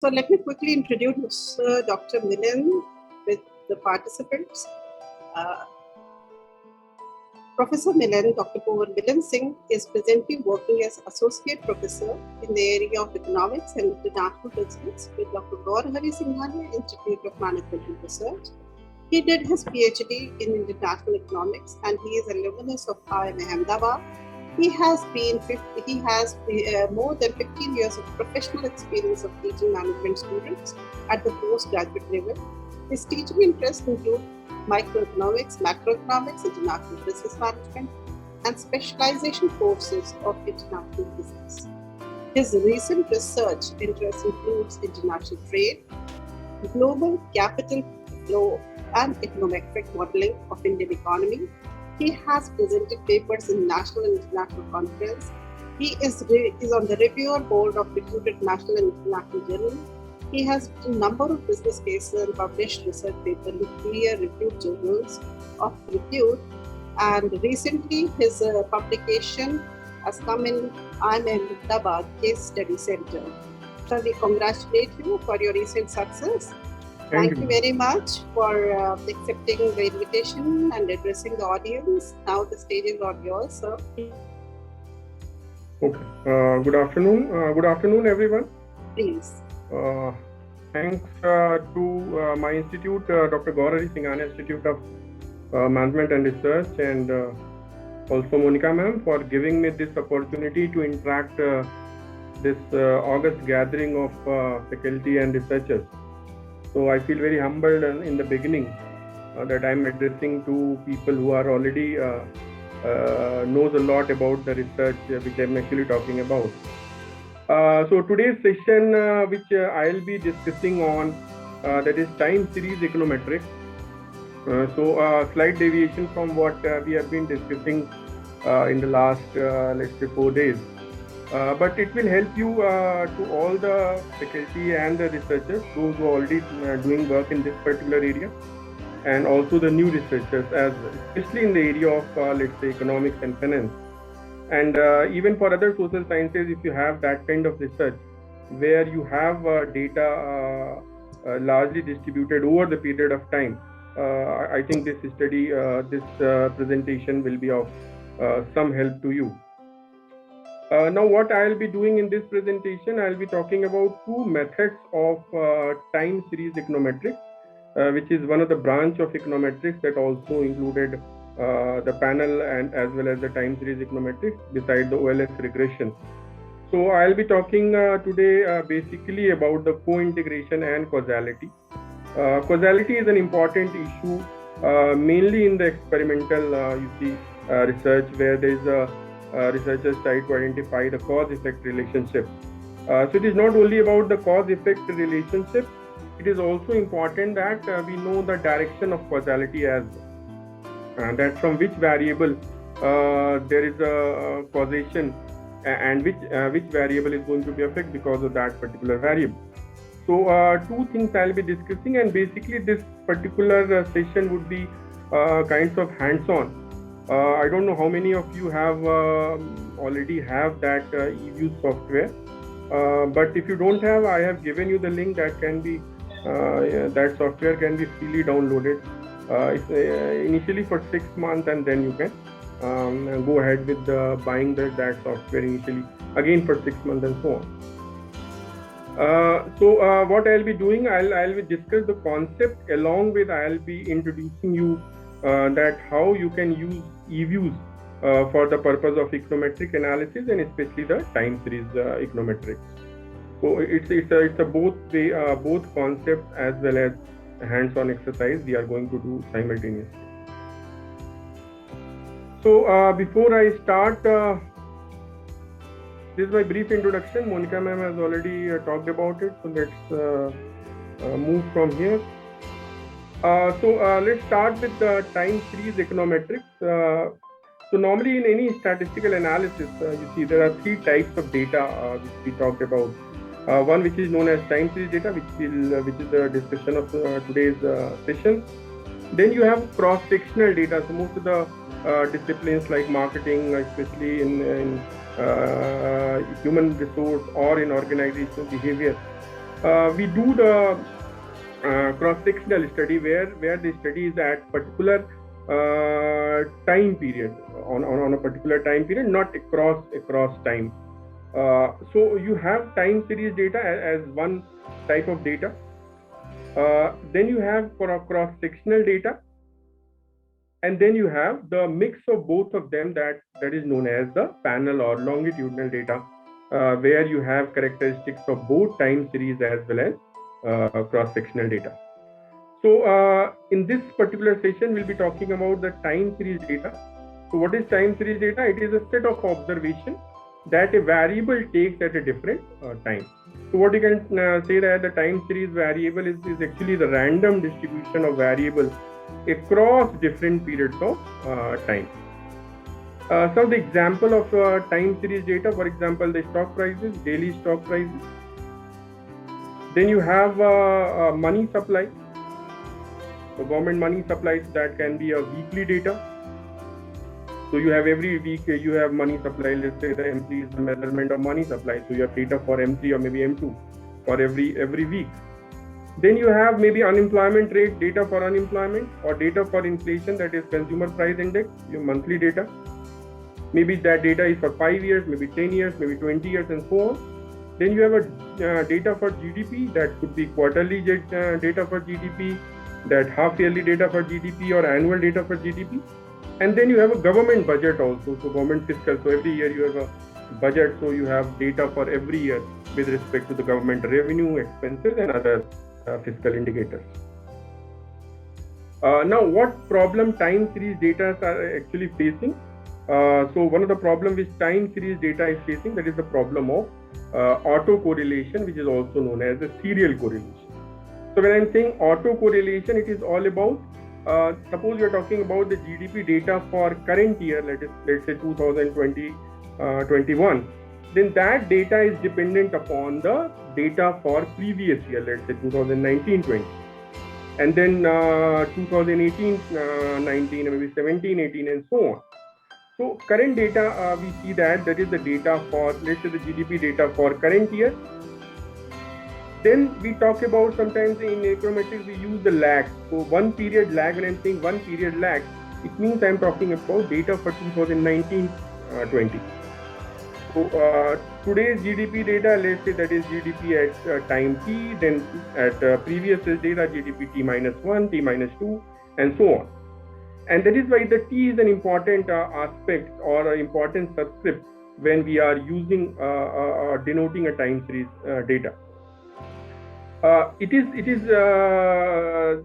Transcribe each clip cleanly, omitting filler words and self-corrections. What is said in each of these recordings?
So let me quickly introduce Dr. Milan with the participants. Professor Milan, Dr. Pawan Milan Singh, is presently working as Associate Professor in the area of Economics and International Business with Dr. Gaurhari Singhania, Institute of Management and Research. He did his PhD in International Economics and he is alumnus of IIM Ahmedabad. He has more than 15 years of professional experience of teaching management students at the postgraduate level. His teaching interests include microeconomics, macroeconomics, international business management, and specialization courses of international business. His recent research interests includes international trade, global capital flow, and econometric modeling of Indian economy. He has presented papers in national and international conference. He is on the reviewer board of reputed national and international journals. He has written a number of business cases and published research papers in peer-reviewed journals of repute. And recently, his publication has come in IIM Ahmedabad Case Study Center. So we congratulate you for your recent success. Thank you very much for accepting the invitation and addressing the audience. Now the stage is all yours, sir. Okay. Good afternoon. Good afternoon, everyone. Please. Thanks to my institute, Dr. Gaurhari Singhania Institute of Management and Research, and also Monica ma'am for giving me this opportunity to interact this August gathering of faculty and researchers. So I feel very humbled in the beginning that I'm addressing to people who are already knows a lot about the research which I'm actually talking about. So today's session which I'll be discussing on that is time series econometrics. So slight deviation from what we have been discussing in the last let's say 4 days. But it will help you to all the faculty and the researchers, those who are already doing work in this particular area, and also the new researchers, as especially in the area of let's say economics and finance, and even for other social sciences. If you have that kind of research where you have data largely distributed over the period of time, I think this study, this presentation will be of some help to you. Now, what I'll be doing in this presentation, I'll be talking about two methods of time series econometrics, which is one of the branch of econometrics that also included the panel and as well as the time series econometrics beside the OLS regression. So I'll be talking today basically about the co-integration and causality. Causality is an important issue mainly in the experimental research, where there is a researchers try to identify the cause-effect relationship. So it is not only about the cause-effect relationship, it is also important that we know the direction of causality as well. That from which variable there is a causation and which variable is going to be affected because of that particular variable. So two things I'll be discussing, and basically this particular session would be kinds of hands-on. I don't know how many of you have already have that eViews software, but if you don't have, I have given you the link that can be that software can be freely downloaded. It's initially for 6 months, and then you can go ahead with buying that software initially again for 6 months and so on. So what I'll be doing, I'll be discuss the concept, along with I'll be introducing you that how you can use eViews for the purpose of econometric analysis, and especially the time series econometrics. So it's a both concepts as well as hands-on exercise we are going to do simultaneously. So before I start, this is my brief introduction. Monica ma'am has already talked about it, so let's move from here. So let's start with the time series econometrics. So normally in any statistical analysis, you see there are 3 types of data which we talked about. One which is known as time series data, which is the discussion of today's session. Then you have cross-sectional data. So most of the disciplines like marketing, especially in human resource or in organizational behavior, we do the cross-sectional study where the study is at particular time period on a particular time period, not across time. So you have time series data as one type of data. Then you have for a cross-sectional data, and then you have the mix of both of them that is known as the panel or longitudinal data, where you have characteristics of both time series as well as cross-sectional data. So in this particular session, we'll be talking about the time series data. So what is time series data? It is a set of observations that a variable takes at a different time. So what you can say that the time series variable is actually the random distribution of variables across different periods of time. So the example of time series data, for example, the stock prices, daily stock prices. Then you have money supply. So government money supplies, that can be a weekly data. So you have every week you have money supply. Let's say the M3 is the measurement of money supply. So you have data for M3 or maybe M2 for every week. Then you have maybe unemployment rate, data for unemployment, or data for inflation, that is consumer price index, your monthly data. Maybe that data is for 5 years, maybe 10 years, maybe 20 years, and so on. Then you have a data for GDP, that could be quarterly data for GDP, that half-yearly data for GDP or annual data for GDP. And then you have a government budget also, so government fiscal. So every year you have a budget, so you have data for every year with respect to the government revenue, expenses, and other fiscal indicators. Now, what problem time series data are actually facing? So one of the problems which time series data is facing, that is the problem of autocorrelation, which is also known as the serial correlation. So when I'm saying autocorrelation, it is all about, suppose you're talking about the GDP data for current year, let's say 2020-21, then that data is dependent upon the data for previous year, let's say 2019-20, and then 2018-19, maybe 17-18, and so on. So current data, we see that is the data for, let's say, the GDP data for current year. Then we talk about, sometimes in econometrics we use the lag. So one period lag, when I'm saying one period lag, it means I'm talking about data for 2019-20. So today's GDP data, let's say that is GDP at time t, then at previous data GDP t-1, t-2, and so on. And that is why the t is an important aspect or an important subscript when we are using denoting a time series data. It is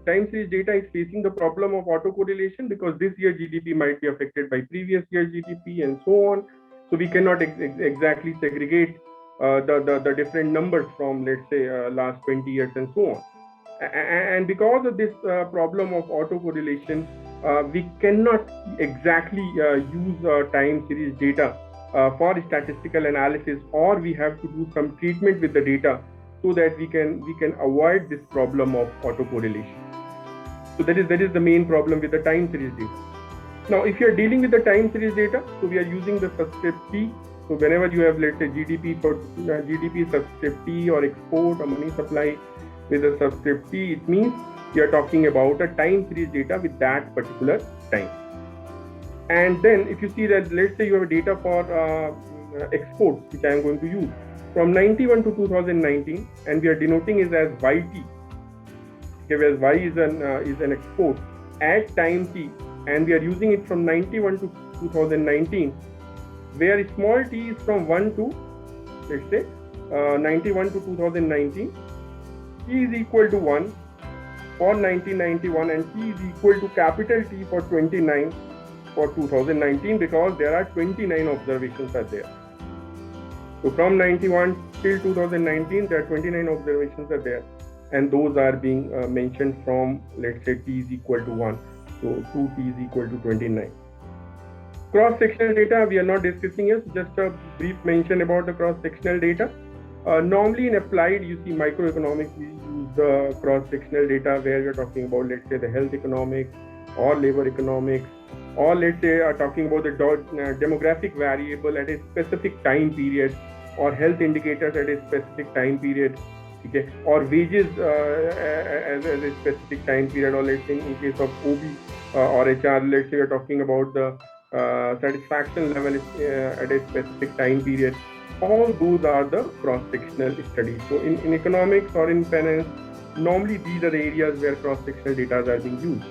time series data is facing the problem of autocorrelation because this year GDP might be affected by previous year GDP and so on. So we cannot exactly segregate the different numbers from, let's say, last 20 years and so on. And because of this problem of autocorrelation, we cannot exactly use time series data for statistical analysis, or we have to do some treatment with the data so that we can avoid this problem of autocorrelation. So that is the main problem with the time series data. Now, if you are dealing with the time series data, so we are using the subscript T. So whenever you have, let's say, GDP for GDP subscript T, or export or money supply with a subscript T, it means you are talking about a time series data with that particular time. And then if you see that, let's say you have data for exports, which I am going to use from 91 to 2019, and we are denoting it as YT, where Y is an export at time T, and we are using it from 91 to 2019, where small t is from 1 to, let's say, 91 to 2019, t is equal to 1 for 1991, and t is equal to capital T for 29 for 2019, because there are 29 observations are there. So from 91 till 2019, there are 29 observations are there, and those are being mentioned from, let's say, t is equal to 1. So 2t is equal to 29. Cross-sectional data we are not discussing here, just a brief mention about the cross-sectional data. Normally in applied, you see microeconomics, we use the cross-sectional data where you're talking about, let's say, the health economics or labor economics, or let's say talking about the demographic variable at a specific time period, or health indicators at a specific time period. Okay, or wages as a specific time period, or let's say in case of OB or HR, let's say we're talking about the satisfaction level at a specific time period. All those are the cross-sectional studies. So in economics or in finance, normally these are the areas where cross-sectional data are being used.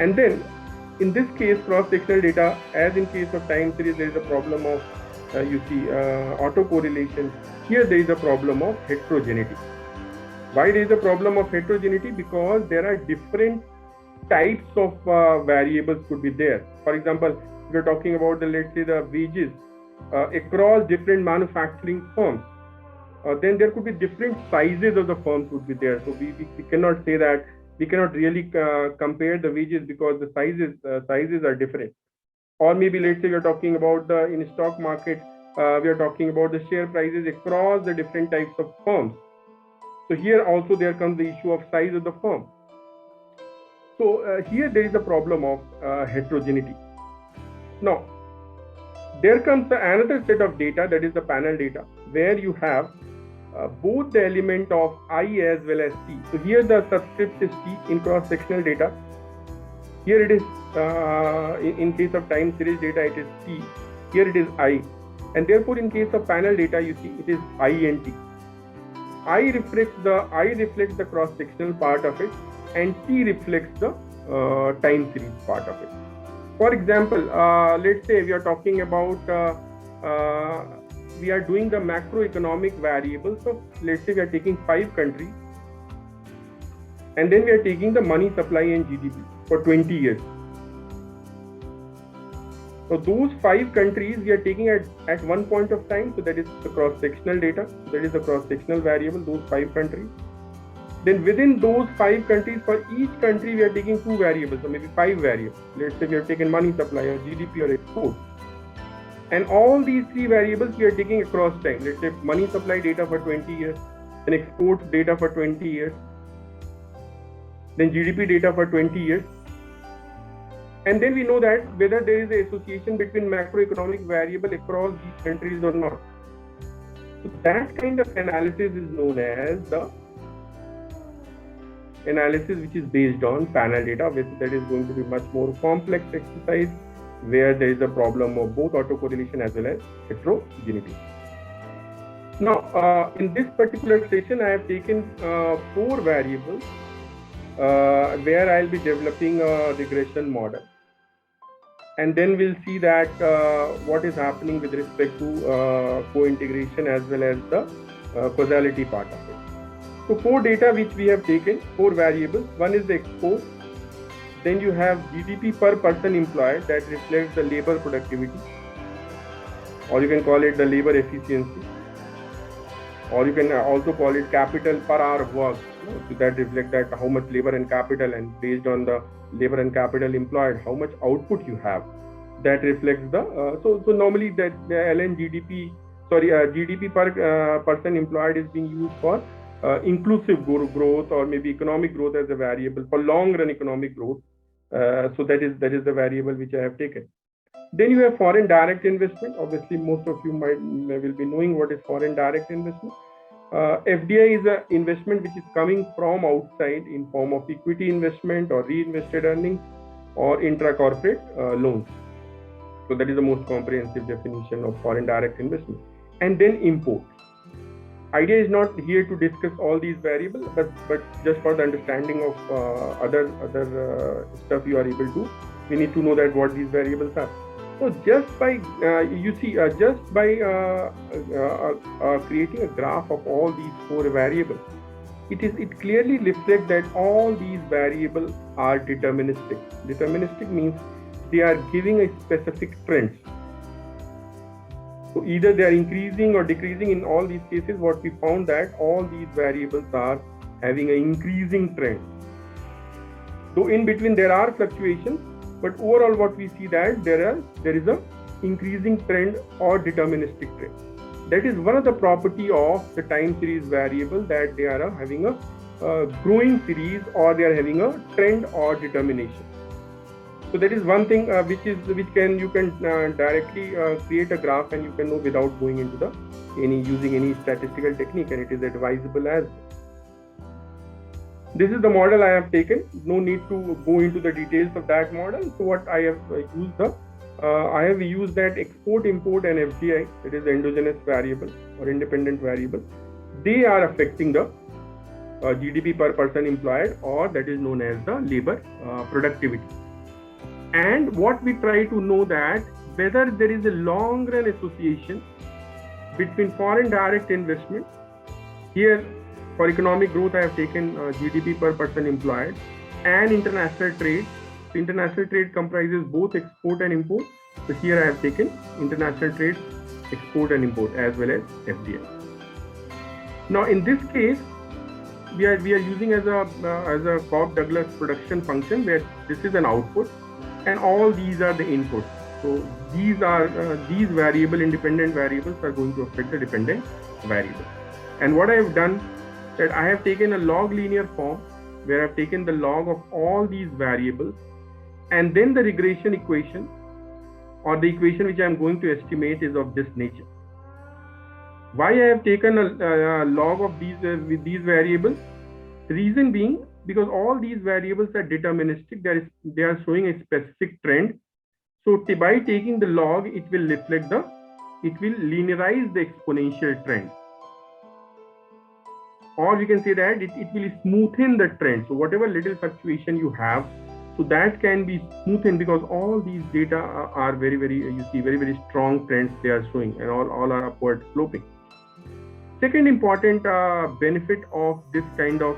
And then in this case, cross-sectional data, as in case of time series, there is a problem of autocorrelation. Here there is a problem of heterogeneity. Why there is a problem of heterogeneity? Because there are different types of variables could be there. For example, if you're talking about let's say the wages across different manufacturing firms, then there could be different sizes of the firms would be there. So we cannot say that, we cannot really compare the wages because the sizes are different. Or maybe let's say we're talking about in stock market, we are talking about the share prices across the different types of firms. So here also there comes the issue of size of the firm. So here there is a problem of heterogeneity. Now, there comes another set of data, that is the panel data, where you have both the element of I as well as T. So here the subscript is T in cross-sectional data. Here it is, in case of time series data, it is T. Here it is I. And therefore, in case of panel data, you see it is I and T. I reflects the cross-sectional part of it, and T reflects the time series part of it. For example, let's say we are talking about, we are doing the macroeconomic variables. So let's say we are taking 5 countries, and then we are taking the money supply and GDP for 20 years. So those 5 countries we are taking at one point of time. So that is the cross-sectional data. That is the cross-sectional variable, those 5 countries. Then within those 5 countries, for each country we are taking 2 variables, or maybe 5 variables. Let's say we are taking money supply or GDP or export. And all these 3 variables we are taking across time. Let's say money supply data for 20 years, then export data for 20 years, then GDP data for 20 years. And then we know that whether there is an association between macroeconomic variable across these countries or not. So that kind of analysis is known as the analysis which is based on panel data, which that is going to be much more complex exercise, where there is a problem of both autocorrelation as well as heterogeneity. Now, in this particular session, I have taken 4 variables where I'll be developing a regression model. And then we'll see that what is happening with respect to co-integration as well as the causality part of it. So 4 data which we have taken, 4 variables. One is the export. Then you have GDP per person employed, that reflects the labor productivity, or you can call it the labor efficiency, or you can also call it capital per hour work. So that reflects that how much labor and capital, and based on the labor and capital employed, how much output you have. That reflects the so normally that the GDP per person employed is being used for inclusive growth, or maybe economic growth as a variable for long run economic growth. So that is the variable which I have taken. Then you have foreign direct investment. Obviously, most of you will be knowing what is foreign direct investment. FDI is an investment which is coming from outside in form of equity investment or reinvested earnings or intra-corporate loans. So that is the most comprehensive definition of foreign direct investment. And then import. Idea is not here to discuss all these variables, but just for the understanding of other stuff you are able to, we need to know that what these variables are. So just by creating a graph of all these 4 variables, it clearly reflects that all these variables are deterministic. Deterministic means they are giving a specific trend. So either they are increasing or decreasing. In all these cases, what we found that all these variables are having an increasing trend. Though in between there are fluctuations, but overall what we see that there is a increasing trend or deterministic trend. That is one of the property of the time series variable, that they are having a growing series, or they are having a trend or determination. So that is one thing you can directly create a graph, and you can know without going into the using any statistical technique, and it is advisable as well. This is the model I have taken. No need to go into the details of that model. So what I have used that export, import, and FDI, that is endogenous variable or independent variable. They are affecting the GDP per person employed, or that is known as the labor productivity. And what we try to know that whether there is a long run association between foreign direct investment. Here for economic growth I have taken GDP per person employed and international trade. So international trade comprises both export and import. So here I have taken international trade, export and import, as well as FDI. Now in this case, we are using as a Cobb-Douglas production function, where this is an output and all these are the inputs. So these are these independent variables are going to affect the dependent variable. And what I have done, that I have taken a log linear form where I have taken the log of all these variables, and then the regression equation, or the equation which I am going to estimate, is of this nature. Why I have taken a log of these variables? The reason being, because all these variables are deterministic, they are showing a specific trend. So by taking the log, it will linearize the exponential trend. Or we can say that it will smoothen the trend. So whatever little fluctuation you have, so that can be smoothened, because all these data are very, very strong trends they are showing, and all are upward sloping. Second important benefit of this kind of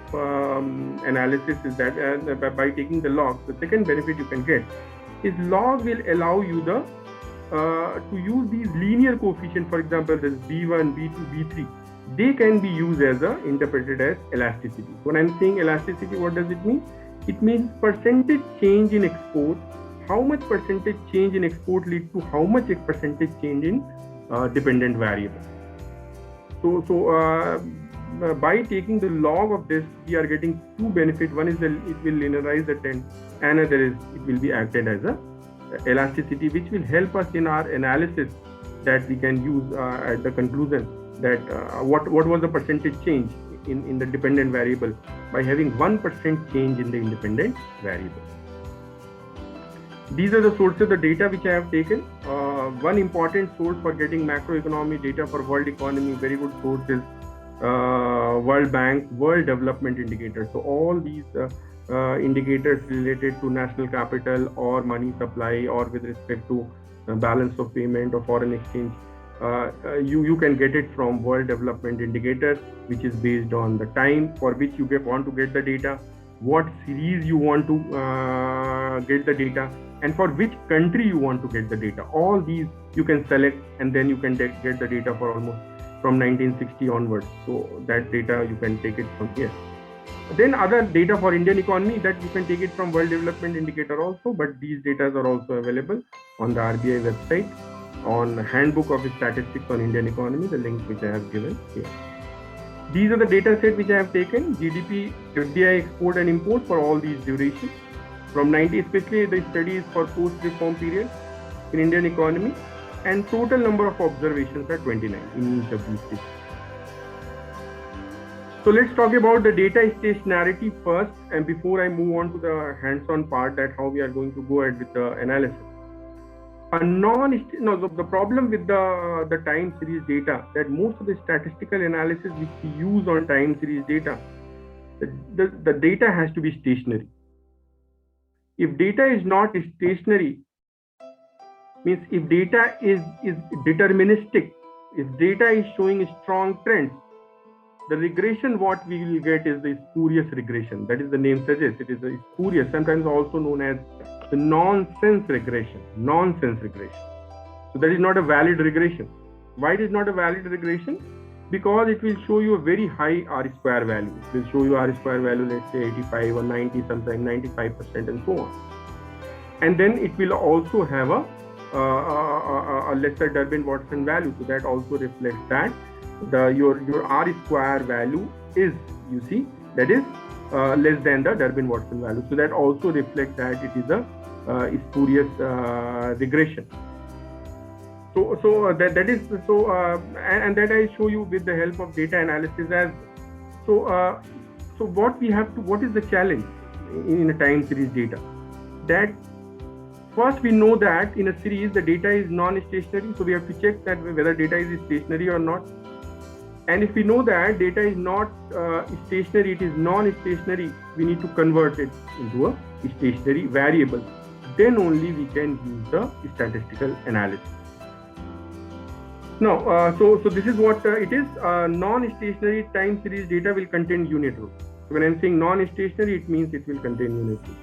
analysis is that by taking the log, the second benefit you can get is log will allow you to use these linear coefficients. For example, this B1, B2, B3. They can be used as interpreted as elasticity. When I'm saying elasticity, what does it mean? It means percentage change in export. How much percentage change in export leads to how much percentage change in dependent variable. So by taking the log of this, we are getting two benefits. One is it will linearize the trend. Another is it will be acted as a elasticity, which will help us in our analysis, that we can use at the conclusion that what was the percentage change in the dependent variable by having 1% change in the independent variable. These are the sources of the data which I have taken. One important source for getting macroeconomic data for world economy, very good source, is World Bank World Development Indicator. So all these indicators related to national capital or money supply, or with respect to balance of payment or foreign exchange, you can get it from World Development Indicator, which is based on the time for which you want to get the data, what series you want to get the data, and for which country you want to get the data. All these you can select, and then you can get the data for almost from 1960 onwards. So that data you can take it from here. Then other data for Indian economy, that you can take it from World Development Indicator also, but these data are also available on the RBI website, on Handbook of Statistics on Indian Economy, the link which I have given here. These are the data set which I have taken, GDP, FDI, export and import for all these durations. From 90, especially the studies for post-reform period in Indian economy, and total number of observations are 29 in each of these states. So let's talk about the data stationarity first, and before I move on to the hands-on part, that how we are going to go ahead with the analysis. The problem with the time series data, that most of the statistical analysis which we use on time series data, the data has to be stationary. If data is not stationary, means if data is deterministic, if data is showing strong trends, the regression what we will get is the spurious regression. That is the name suggests. It is a spurious, sometimes also known as the nonsense regression. So that is not a valid regression. Why it is not a valid regression? Because it will show you a very high R-square value. It will show you R-square value, let's say 85 or 90, sometimes 95%, and so on. And then it will also have a lesser Durbin-Watson value. So that also reflects that your R-square value is, you see, that is less than the Durbin-Watson value. So that also reflects that it is a spurious regression. That is so, and that I show you with the help of data analysis as so. So what we have to, what is the challenge in a time series data? That first we know that in a series the data is non-stationary, so we have to check that whether data is stationary or not. And if we know that data is not stationary, it is non-stationary, we need to convert it into a stationary variable. Then only we can use the statistical analysis. Now, so this is what it is. Non-stationary time series data will contain unit rows. So when I'm saying non-stationary, it means it will contain unit rows.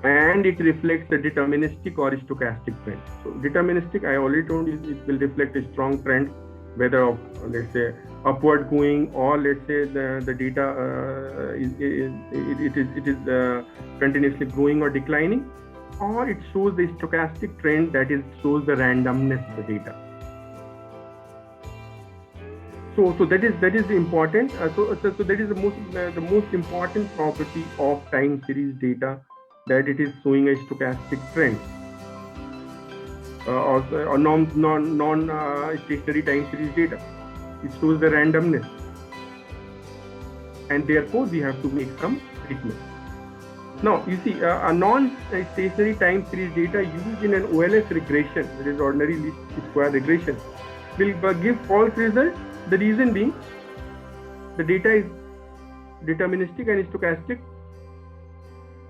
And it reflects a deterministic or stochastic trend. So deterministic, I already told you, it will reflect a strong trend, whether of, let's say, upward going, or let's say the data is continuously growing or declining, or it shows the stochastic trend, that is shows the randomness of the data. So that is important. So that is the most important property of time series data, that it is showing a stochastic trend. Or non-stationary time series data, it shows the randomness, and therefore we have to make some treatment. Now you see, a non-stationary time series data used in an OLS regression, that is ordinary least square regression, will give false result. The reason being, the data is deterministic and stochastic.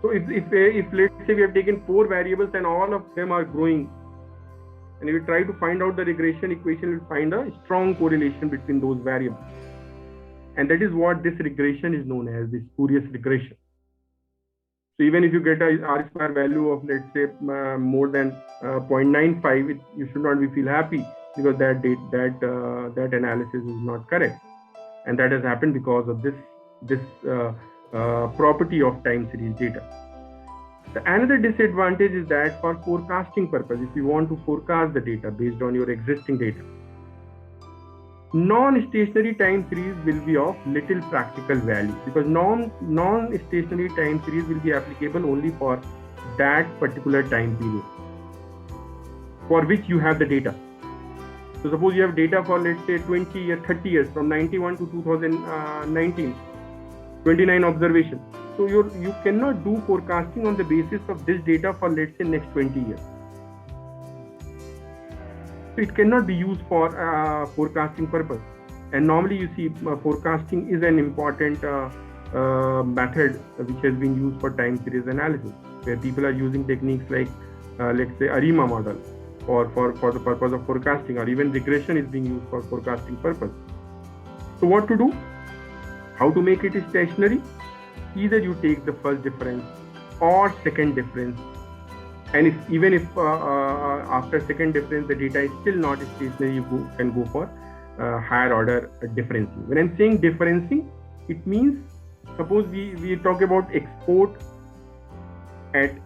So if let's say we have taken 4 variables and all of them are growing, and if we try to find out the regression equation, we'll find a strong correlation between those variables. And that is what this regression is known as, the spurious regression. So even if you get a R-square value of, let's say, more than 0.95, you should not feel happy, because that analysis is not correct. And that has happened because of this property of time series data. Another disadvantage is that for forecasting purpose, if you want to forecast the data based on your existing data, non-stationary time series will be of little practical value, because non-stationary time series will be applicable only for that particular time period for which you have the data. So suppose you have data for, let's say, 20 or 30 years, from 91 to 2019, 29 observations. So you cannot do forecasting on the basis of this data for, let's say, next 20 years. So it cannot be used for forecasting purpose. And normally you see forecasting is an important method which has been used for time series analysis, where people are using techniques like, let's say, ARIMA model, or for the purpose of forecasting, or even regression is being used for forecasting purpose. So what to do? How to make it stationary? Either you take the first difference or second difference, and even if after second difference the data is still not stationary, you can go for higher order differencing. When I'm saying differencing, it means, suppose we talk about export at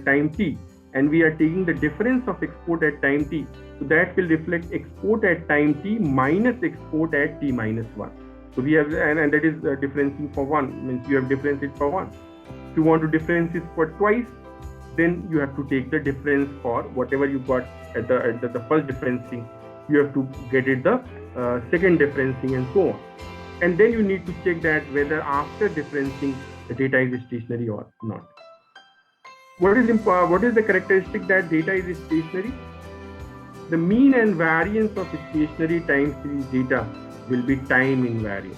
time t, and we are taking the difference of export at time t, so that will reflect export at time t minus export at t minus 1. So we have, and that is differencing for 1, means you have difference it for 1. If you want to difference it for twice, then you have to take the difference for whatever you got at the first differencing, you have to get it the second differencing, and so on. And then you need to check that whether after differencing the data is stationary or not. What is the characteristic that data is stationary? The mean and variance of stationary time series data will be time invariant.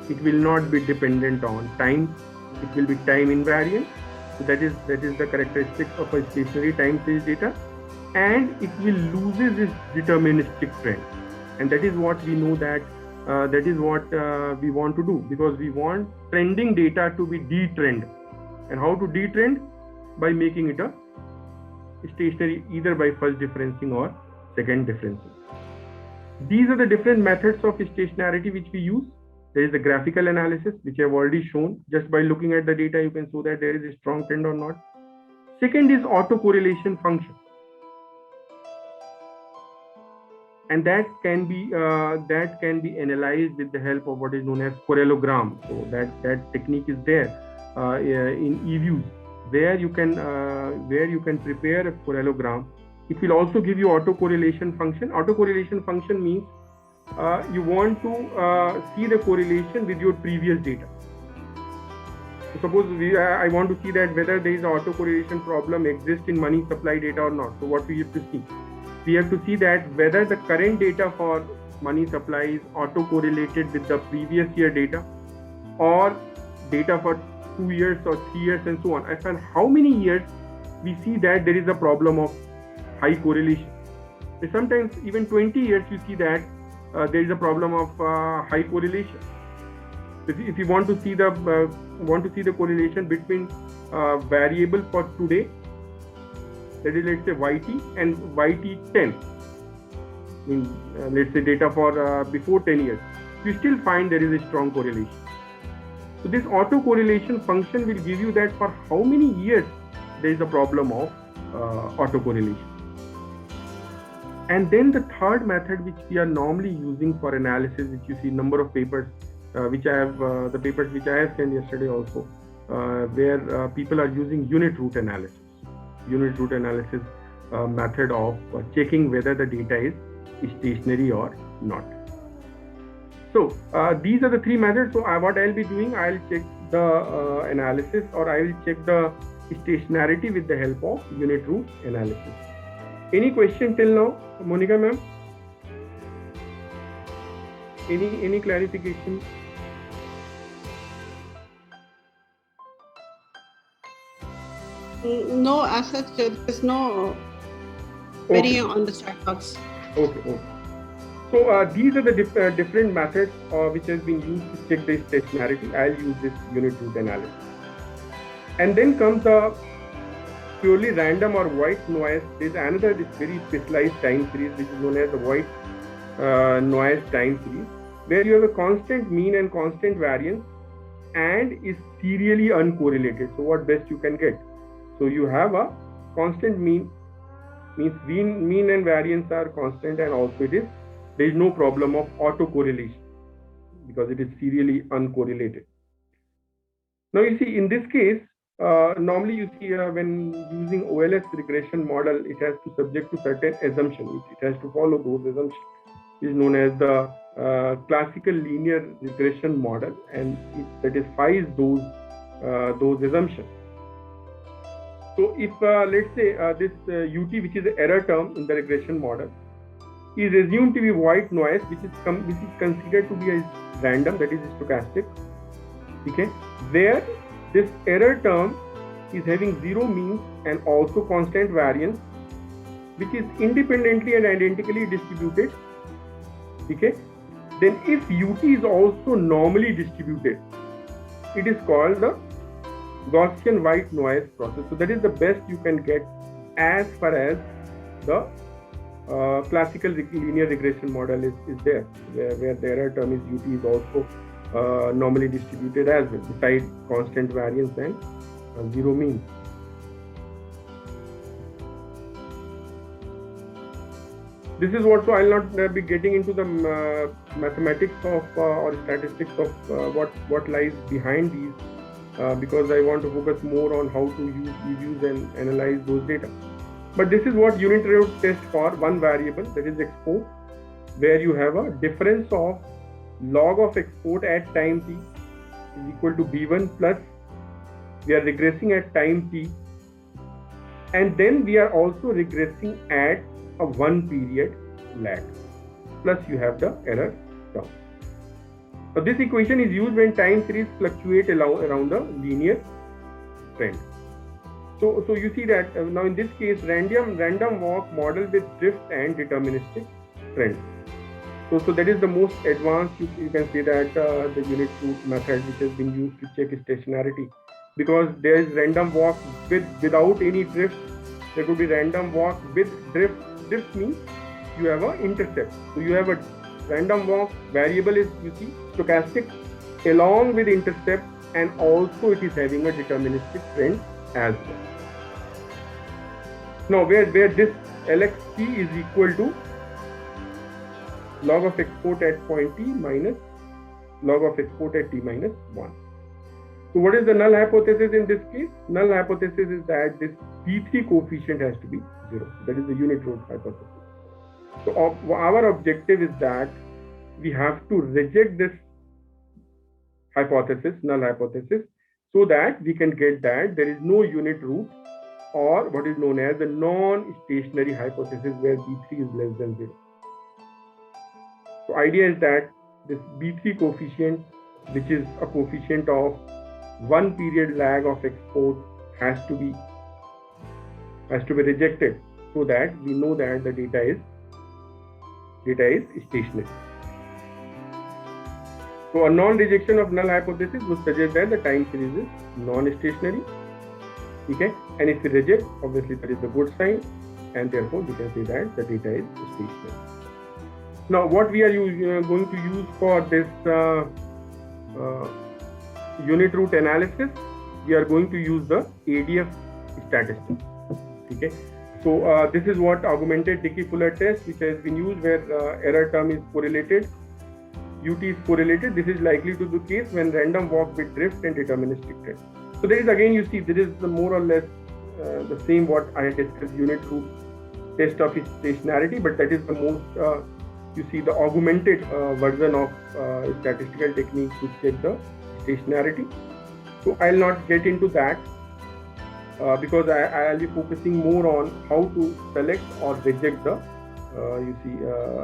It will not be dependent on time. It will be time invariant. So that is the characteristic of a stationary time series data, and it will loses its deterministic trend. And that is what we know that that is what we want to do, because we want trending data to be detrend. And how to detrend? By making it a stationary, either by first differencing or second differencing. These are the different methods of stationarity which we use. There is the graphical analysis, which I have already shown. Just by looking at the data, you can show that there is a strong trend or not. Second is autocorrelation function, and that can be analyzed with the help of what is known as correlogram. So that technique is there in eViews, where you can prepare a parallelogram. It will also give you autocorrelation function. Autocorrelation function means you want to see the correlation with your previous data. So suppose I want to see that whether there is an autocorrelation problem exists in money supply data or not. So what we have to see? We have to see that whether the current data for money supply is autocorrelated with the previous year data, or data for 2 years or 3 years and so on. And how many years we see that there is a problem of high correlation. So sometimes even 20 years you see that there is a problem of high correlation. If you want to see the correlation between variable for today, that is, let's say YT and YT10, let's say data for before 10 years, you still find there is a strong correlation. So this autocorrelation function will give you that for how many years there is a problem of autocorrelation. And then the third method which we are normally using for analysis, which you see number of papers, which I have the papers which I have sent yesterday also, where people are using unit root analysis. Unit root analysis method of checking whether the data is stationary or not. So these are the three methods. So what I'll be doing, I'll check the analysis, or I will check the stationarity with the help of unit root analysis. Any question till now, Monica ma'am? Any clarification? No, as such, there's no query on the chat box. Okay. So these are the different methods which has been used to check the stationarity. I'll use this unit root analysis. And then comes the purely random or white noise. There's another very specialized time series which is known as the white noise time series, where you have a constant mean and constant variance and is serially uncorrelated. So what best you can get? So you have a constant mean, means mean and variance are constant, and also there is no problem of autocorrelation because it is serially uncorrelated. Now you see, in this case, normally you see when using OLS regression model, it has to subject to certain assumptions. It has to follow those assumptions. It is known as the classical linear regression model, and it satisfies those assumptions. So if let's say this UT, which is the error term in the regression model, is assumed to be white noise, which is considered to be a random, that is stochastic. Okay, where this error term is having zero means and also constant variance, which is independently and identically distributed. Okay, then if UT is also normally distributed, it is called the Gaussian white noise process. So that is the best you can get as far as the classical linear regression model is there, where the error term is UT is also normally distributed as well, besides constant variance and zero mean. This is what, so I'll not be getting into the mathematics of or statistics of what lies behind these, because I want to focus more on how to use and analyze those data. But this is what unit root test for one variable, that is export, where you have a difference of log of export at time t is equal to b1 plus we are regressing at time t, and then we are also regressing at a 1 period lag, plus you have the error term. So this equation is used when time series fluctuate around the linear trend. So you see that now in this case, random walk model with drift and deterministic trend. So that is the most advanced, you can say that the unit root method which has been used to check stationarity, because there is random walk without any drift. There could be random walk with drift. Drift means you have an intercept. So you have a random walk variable is, you see, stochastic along with intercept, and also it is having a deterministic trend as well. Now where this LXT is equal to log of export at point t minus log of export at t minus 1. So what is the null hypothesis in this case? Null hypothesis is that this B3 coefficient has to be 0. That is the unit root hypothesis. So our objective is that we have to reject this hypothesis, null hypothesis, so that we can get that there is no unit root, or what is known as the non-stationary hypothesis, where B3 is less than 0. So idea is that this B3 coefficient, which is a coefficient of 1 period lag of export, has to be rejected, so that we know that the data is stationary. So a non-rejection of null hypothesis would suggest that the time series is non-stationary. Okay, and if we reject, obviously that is a good sign, and therefore we can say that the data is stationary. Now, what we are going to use for this unit root analysis, we are going to use the ADF statistics. Okay, so this is what augmented Dickey-Fuller test, which has been used, where error term is correlated, UT is correlated. This is likely to be the case when random walk bit drift and deterministic trend. So there is, again, you see, there is more or less the same what I discussed, unit root test of stationarity, but that is the most, you see, the augmented version of statistical techniques which check the stationarity. So I'll not get into that because I'll be focusing more on how to select or reject the,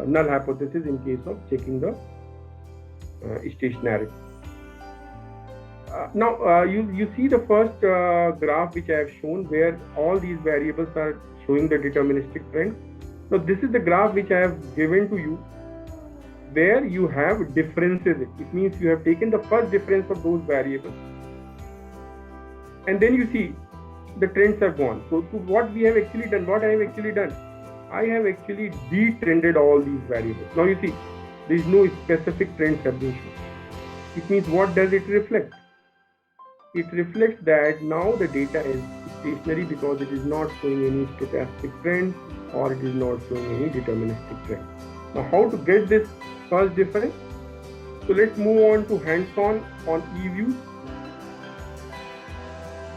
null hypothesis in case of checking the stationarity. Now you see the first graph which I have shown, where all these variables are showing the deterministic trend. Now this is the graph which I have given to you, where you have differences. It means you have taken the first difference of those variables, and then you see the trends have gone. So what we have actually done, what I have actually done, I have actually de-trended all these variables. Now you see, there is no specific trends have been shown. It means, what does it reflect? It reflects that now the data is stationary because it is not showing any stochastic trend, or it is not showing any deterministic trend. Now, how to get this first difference? So let's move on to hands-on on eViews.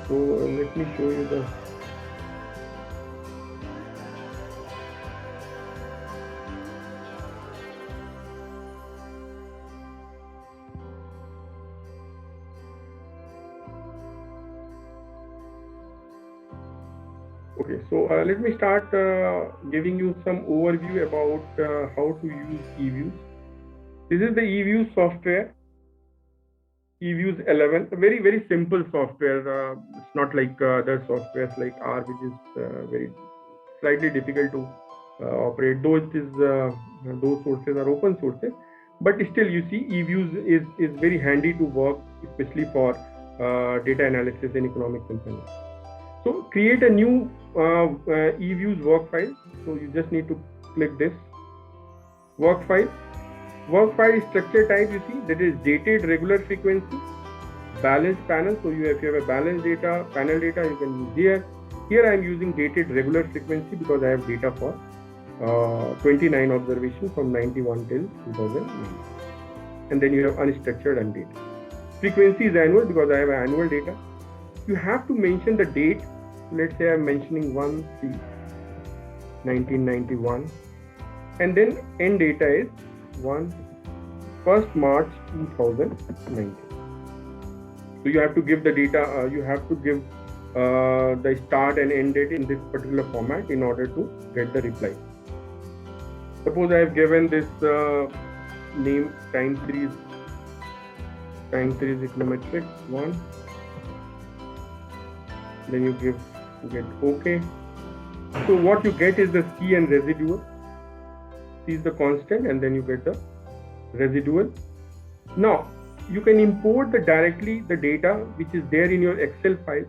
So let me show you the. Okay, so let me start giving you some overview about how to use eViews. This is the eViews software, eViews 11, a very, very simple software. It's not like other softwares like R, which is very slightly difficult to operate, though it is, those sources are open sources. But still, you see, eViews is very handy to work, especially for data analysis and economic finance. So create a new eViews work file. So you just need to click this work file. Work file structure type, you see, that is dated regular frequency, balanced panel. So if you have a balanced data, panel data, you can use here. Here I am using dated regular frequency because I have data for 29 observations from 91 till 2009. And then you have unstructured and data. Frequency is annual because I have annual data. You have to mention the date. Let's say I'm mentioning 1/3/1991, and then end data is 1st March 2019. So you have to give the data. You have to give the start and end date in this particular format in order to get the reply. Suppose I have given this name time series econometrics 1. Then you get OK. So what you get is the C and residual. C is the constant, and then you get the residual. Now you can import directly the data which is there in your Excel file.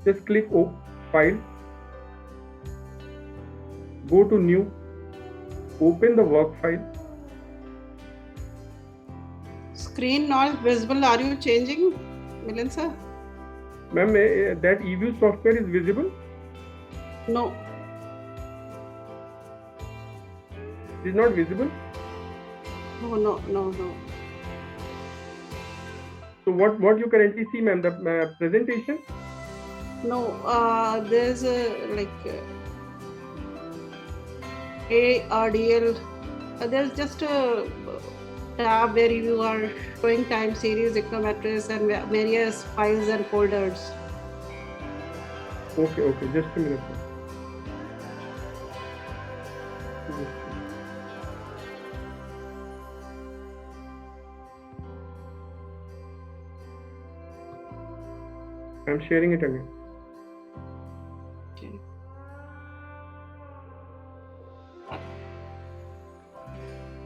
Just click File, go to New, open the work file. Screen not visible. Are you changing, Milind sir? Ma'am, that eViews software is visible? No. It is not visible? No. So what you currently see, ma'am, the presentation? No, there's a ARDL. There's just a tab where you are showing time series, econometrics, and various files and folders. Okay, just a minute. I'm sharing it again. Okay.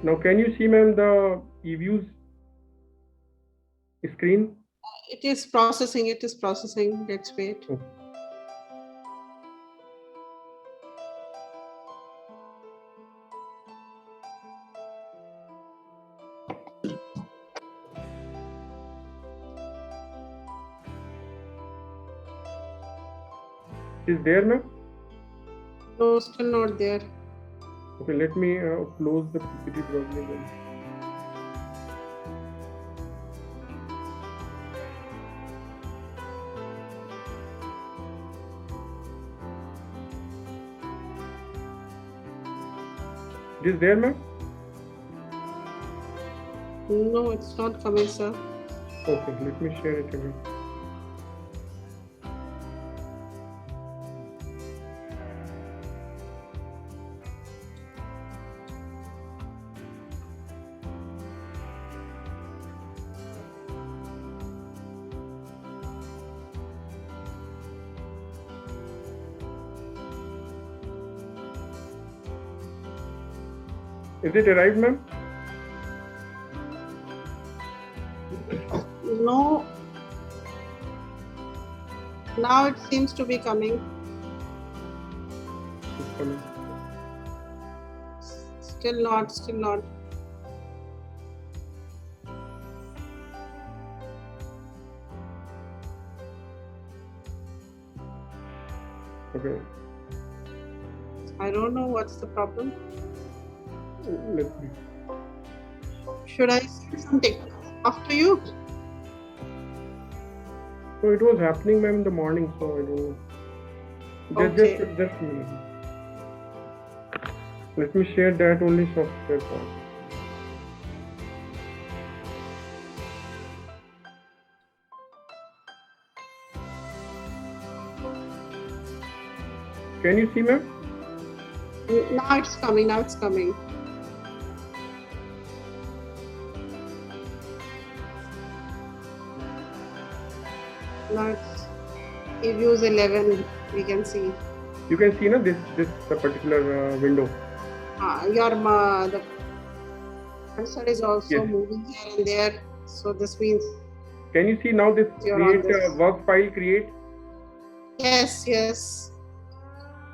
Now, can you see, ma'am, the eViews screen? It is processing. It is processing. Let's wait. Okay. Is there, ma'am? No, still not there. Okay, let me close the PPT probably then. It is there, ma'am? No, it's not coming, sir. Okay, let me share it again. Is it arrived, ma'am? No. Now it seems to be coming. It's coming. Still not, still not. Okay. I don't know what's the problem. Let me. Should I send something after you? So it was happening, ma'am, in the morning, so I don't know. Just a minute. Let me share that only software part. Can you see, ma'am? Now it's coming, now it's coming. Now it's eViews 11, we can see. You can see, no, this the particular window. The cursor is also Yes. moving here and there. So this means. Can you see now this You're on create this. work file create? Yes, yes.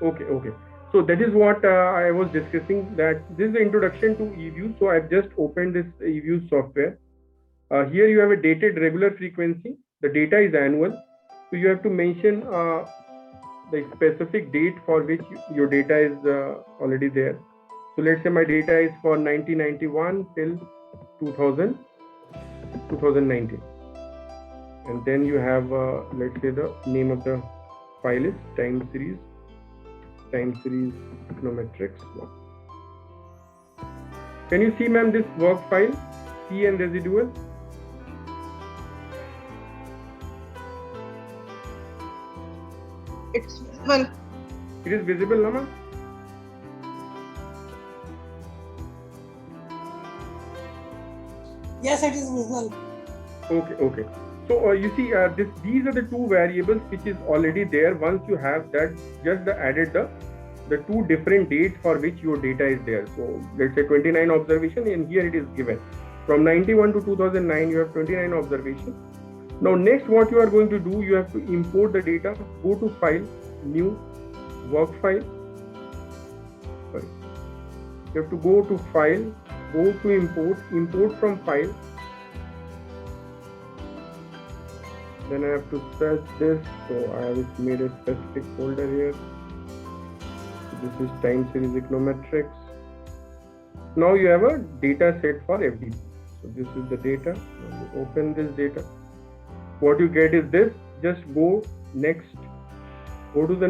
Okay. So that is what I was discussing, that this is the introduction to eViews. So I've just opened this eViews software. Here you have a dated regular frequency. The data is annual. So you have to mention the specific date for which your data is already there. So let's say my data is for 1991 till 2019. And then you have, let's say the name of the file is time series econometrics 1. Can you see, ma'am, this work file, C and residual? It's visible. It is visible, no, ma'am? Yes, it is visible. Okay. So you see, these are the two variables which is already there. Once you have that, just added the two different dates for which your data is there. So let's say 29 observation, and here it is given. From 91 to 2009, you have 29 observation. Now next, what you are going to do, you have to import the data. Go to File, New, Work File. Sorry. You have to go to File, go to Import from File. Then I have to search this. So I have made a specific folder here. So this is time series econometrics. Now you have a data set for FDP. So this is the data. Open this data. what you get is this. Just go next, go to the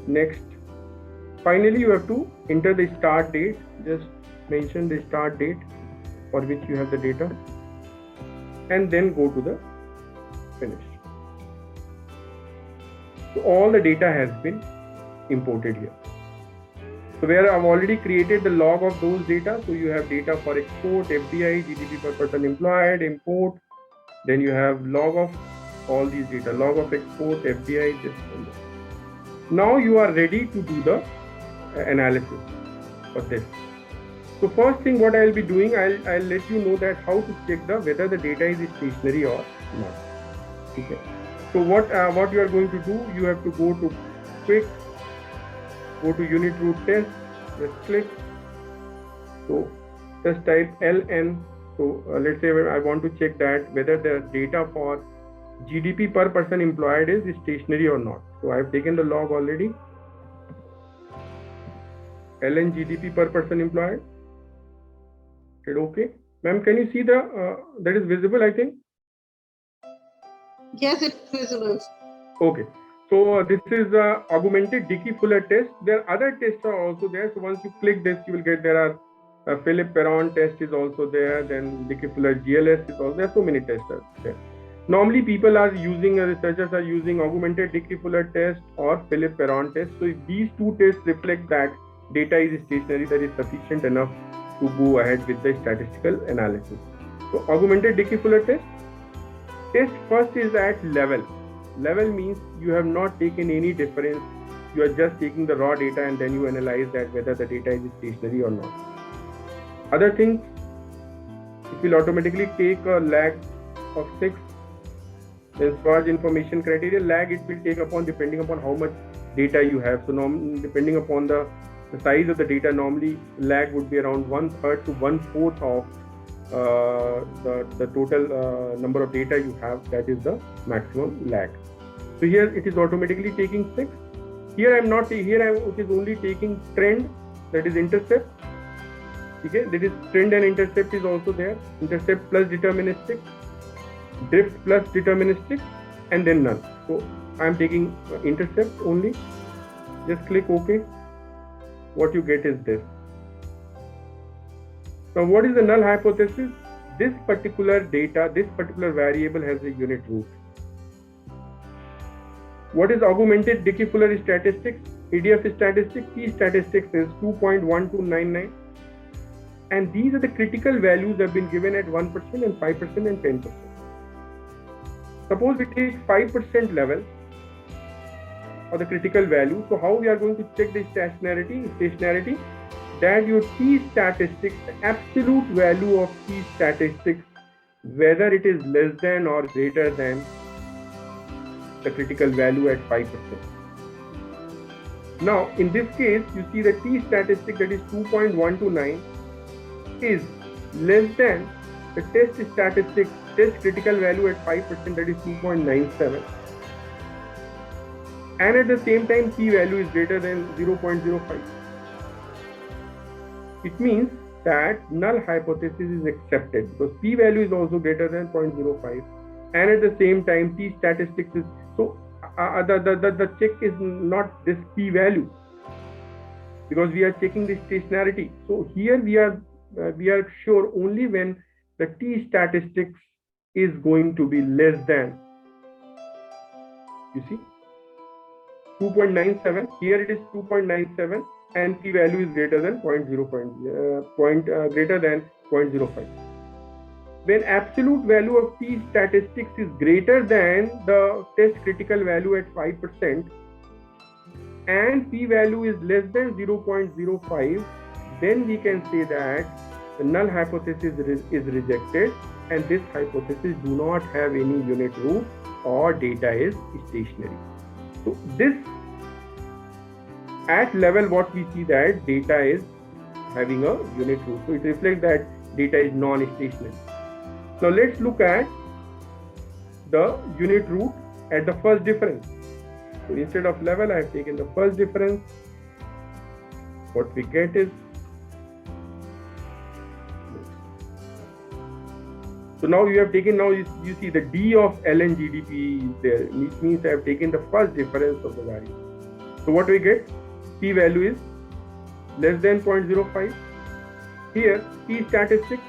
next. Finally, you have to enter the start date. Just mention the start date for which you have the data, and then go to the finish. So all the data has been imported here. So where I've already created the log of those data. So you have data for export, FDI, GDP per person employed, import. Then you have log of all these data, log of export, FDI, this and that. Now you are ready to do the analysis for this. So first thing what I'll be doing, I'll let you know that how to check whether the data is stationary or not. Okay. So what you are going to do, you have to go to quick, go to unit root test, just click. So just type LN. So let's say I want to check that whether the data for GDP per person employed is stationary or not. So I have taken the log already. LN GDP per person employed. Hit OK. Ma'am, can you see the that is visible, I think? Yes, it's visible. Okay. So this is augmented Dickey-Fuller test. There are other tests are also there. So once you click this, you will get there are Philip Perron test is also there. Then Dickey-Fuller GLS is also there. So many tests are there. Normally, people are using researchers are using augmented Dickey-Fuller test or Philip Perron test. So if these two tests reflect that data is stationary, that is sufficient enough to go ahead with the statistical analysis. So augmented Dickey-Fuller test first is at level. Level means you have not taken any difference. You are just taking the raw data and then you analyze that whether the data is stationary or not. Other things, it will automatically take a lag of 6. Then Schwarz information criteria lag it will take upon depending upon how much data you have. So depending upon the size of the data, normally lag would be around 1/3 to 1/4 of the total number of data you have. That is the maximum lag. So here it is automatically taking 6. Here it is only taking trend, that is intercept. Okay, that is trend and intercept is also there. Intercept plus deterministic, drift plus deterministic, and then none. So I am taking intercept only. Just click OK. What you get is this. Now, what is the null hypothesis? This particular data, this particular variable has a unit root. What is augmented Dickey-Fuller statistics? ADF statistics, T statistics is 2.1299. And these are the critical values that have been given at 1% and 5% and 10%. Suppose we take 5% level or the critical value. So how we are going to check the stationarity? That your T statistics, the absolute value of T statistics, whether it is less than or greater than the critical value at 5%. Now, in this case, you see the T statistic, that is 2.129, is less than the test statistics, test critical value at 5%, that is 2.97. And at the same time, P value is greater than 0.05. It means that null hypothesis is accepted because P value is also greater than 0.05, and at the same time T statistics is so the check is not this P value because we are checking the stationarity. So here we are sure only when the T statistics is going to be less than, you see, 2.97. Here it is 2.97. And P value is greater than 0.05. When absolute value of T statistics is greater than the test critical value at 5% and P value is less than 0.05, then we can say that the null hypothesis is rejected and this hypothesis do not have any unit root or data is stationary. So this at level what we see that data is having a unit root. So it reflects that data is non-stationary. Now let's look at the unit root at the first difference. So instead of level, I have taken the first difference. What we get is So now you have taken, now you see the D of ln GDP is there, which means I have taken the first difference of the variable. So what we get? P value is less than 0.05. Here, P statistics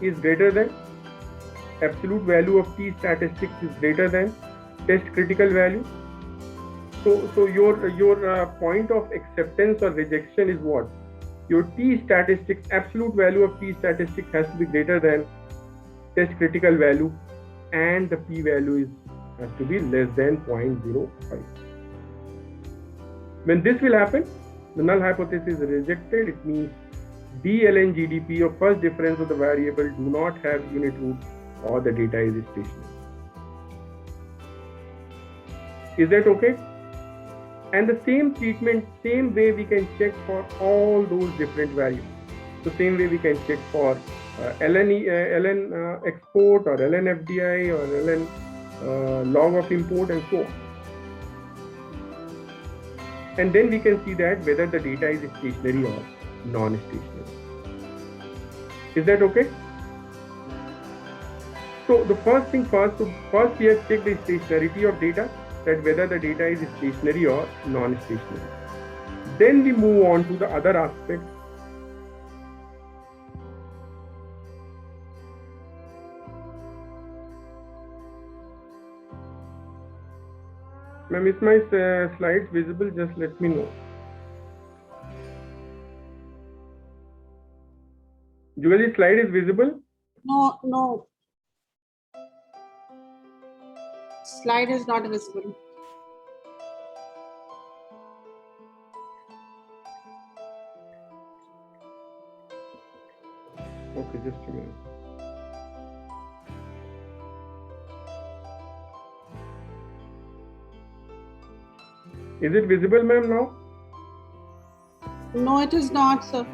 is greater than, absolute value of P statistics is greater than test critical value. So your point of acceptance or rejection is what? Your T statistics, absolute value of T statistics has to be greater than test critical value, and the P value has to be less than 0.05. When this will happen, the null hypothesis is rejected. It means D ln GDP of first difference of the variable do not have unit root or the data is stationary. Is that okay? And the same treatment, same way we can check for all those different variables. The same way we can check for ln export or ln FDI or ln log of import and so on. And then we can see that whether the data is stationary or non-stationary. Is that okay? So the first thing first, first we have checked the stationarity of data, that whether the data is stationary or non-stationary. Then we move on to the other aspect. Ma'am, is my slides visible? Just let me know. Jugaji, slide is visible? No. Slide is not visible. Okay, just a minute. Is it visible, ma'am, now? No, it is not, sir.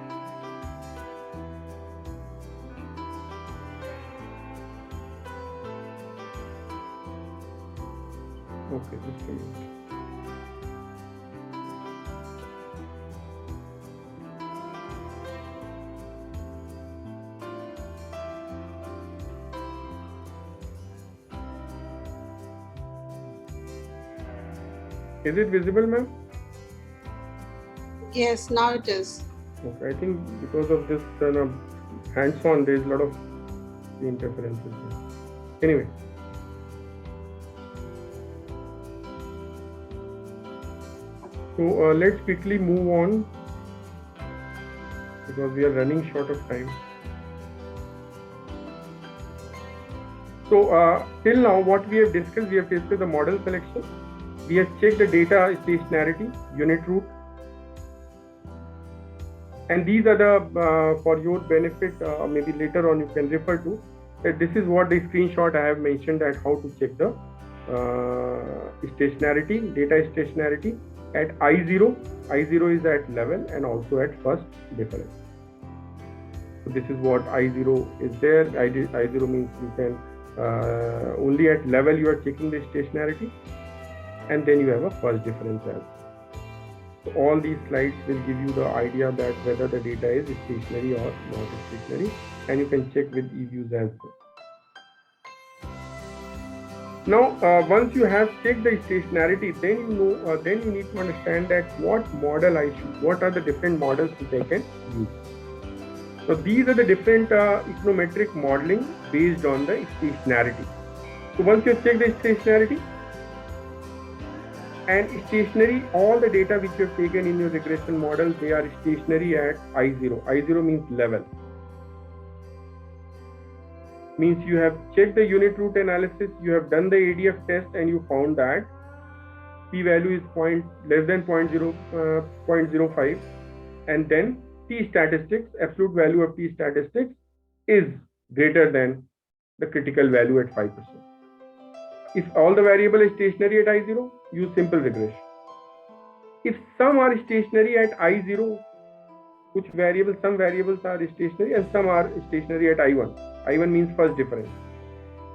Okay, just a minute. Is it visible, ma'am? Yes, now it is. Okay, I think because of this hands-on, there is a lot of interferences. Anyway. So let's quickly move on because we are running short of time. So till now what we have discussed the model selection. We have checked the data stationarity, unit root. And these are the, for your benefit, maybe later on you can refer to, that this is what the screenshot I have mentioned at how to check the stationarity, data stationarity at I0. I0 is at level and also at first difference. So this is what I0 is there. I0 means you can, only at level you are checking the stationarity, and then you have a first difference as. So all these slides will give you the idea that whether the data is stationary or not stationary, and you can check with eViews as well. Now, once you have checked the stationarity, then you know, then you need to understand that what model I should, what are the different models which I can use. So these are the different econometric modeling based on the stationarity. So once you check the stationarity and stationary, all the data which you have taken in your regression model, they are stationary at I0. I0 means level. Means you have checked the unit root analysis, you have done the ADF test, and you found that p-value is less than 0.05, and then T statistics, absolute value of T statistics is greater than the critical value at 5%. If all the variable is stationary at I0, use simple regression. If some are stationary at I0, some variables are stationary and some are stationary at I1. I1 means first difference.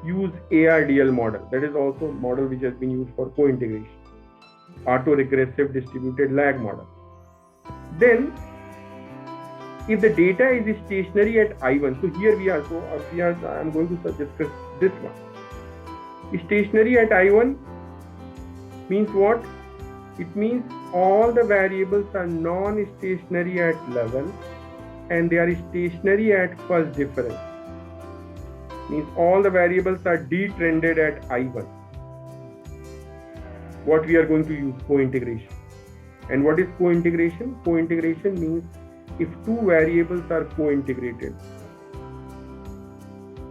Use ARDL model. That is also a model which has been used for co-integration. Autoregressive distributed lag model. Then if the data is stationary at I1, so here we are, I'm going to discuss this one. Stationary at I1 means what? It means all the variables are non-stationary at level and they are stationary at first difference. Means all the variables are detrended at I1. What we are going to use? Co-integration. And what is co-integration? Co-integration means if two variables are co-integrated,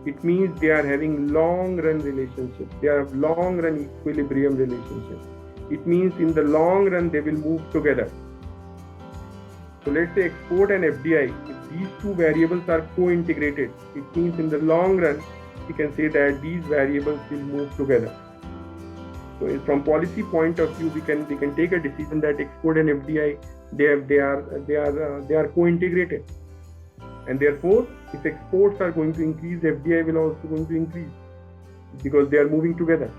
it means they are having long-run relationships. They have long-run equilibrium relationships. It means in the long run they will move together. So let's say export and FDI, if these two variables are co-integrated, it means in the long run we can say that these variables will move together. So from policy point of view, we can take a decision that export and FDI they are co-integrated, and therefore if exports are going to increase, FDI will also going to increase because they are moving together.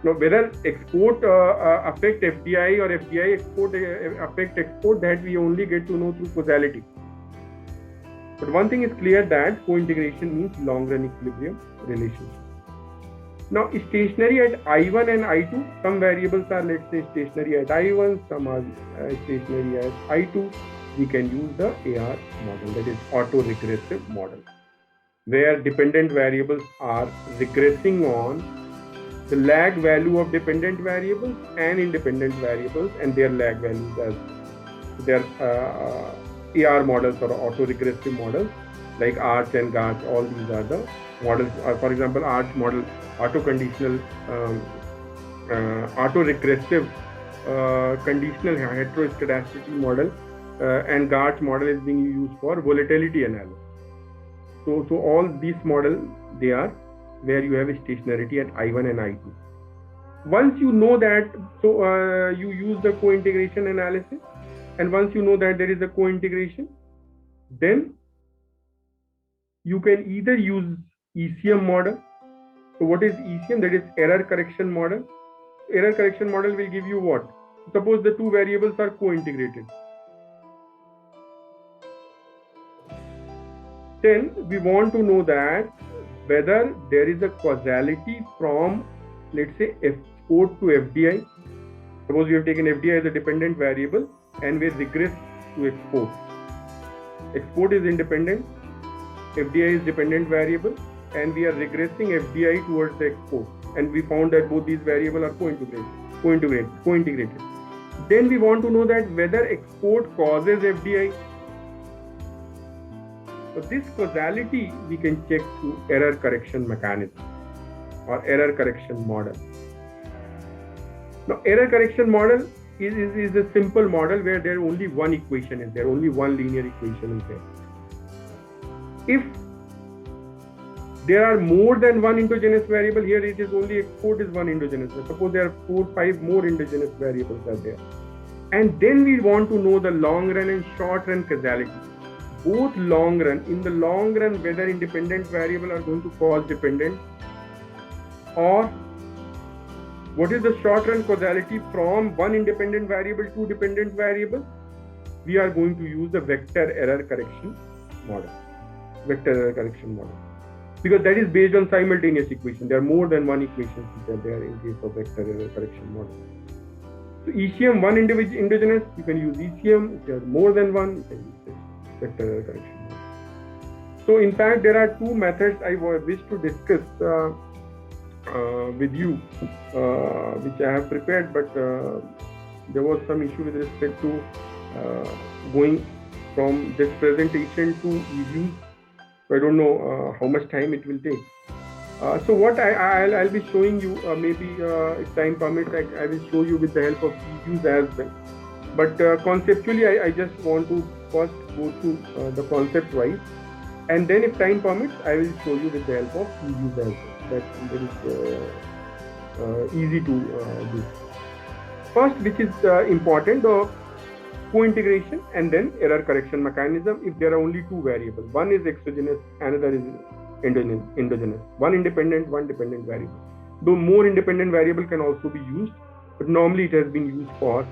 Now, whether export affect FDI or FDI export affect export, that we only get to know through causality. But one thing is clear, that co-integration means long-run equilibrium relationship. Now, stationary at I1 and I2, some variables are, let's say, stationary at I1, some are stationary at I2. We can use the AR model, that is auto-regressive model, where dependent variables are regressing on the lag value of dependent variables and independent variables and their lag values as their AR models or auto-regressive models like ARCH and GARCH. All these are the models. For example, ARCH model, auto-conditional, auto-regressive conditional heteroscedasticity model, and GARCH model is being used for volatility analysis. So all these models, they are where you have a stationarity at I1 and I2. Once you know that, so you use the co-integration analysis, and once you know that there is a co-integration, then you can either use ECM model. So what is ECM? That is error correction model. Error correction model will give you what? Suppose the two variables are co-integrated. Then we want to know that whether there is a causality from, let's say, export to FDI. Suppose we have taken FDI as a dependent variable and we regress to export. Export is independent, FDI is dependent variable, and we are regressing FDI towards the export. And we found that both these variables are co-integrated. Then we want to know that whether export causes FDI. So this causality we can check through error correction mechanism or error correction model. Now, error correction model is a simple model where there only one equation is there, only one linear equation is there. If there are more than one endogenous variable, here it is only export is one endogenous. Suppose there are 4-5 more endogenous variables are there. And then we want to know the long run and short run causality. Both long run, in the long run, whether independent variable are going to cause dependent, or what is the short run causality from one independent variable to dependent variable. We are going to use the vector error correction model. Vector error correction model. Because that is based on simultaneous equation. There are more than one equation which are there in case of vector error correction model. So ECM, one endogenous, you can use ECM. If there are more than one, you can use this vector error correction model. So in fact, there are two methods I wish to discuss with you, which I have prepared, but there was some issue with respect to going from this presentation to review. So I don't know how much time it will take. So what I'll be showing you, maybe if time permits, I will show you with the help of reviews as well. But conceptually, I just want to first go through the concept wise, and then if time permits, I will show you with the help of reviews as well. That is easy to do. First, which is important, co-integration and then error correction mechanism if there are only two variables. One is exogenous, another is endogenous. One independent, one dependent variable. Though more independent variable can also be used, but normally it has been used for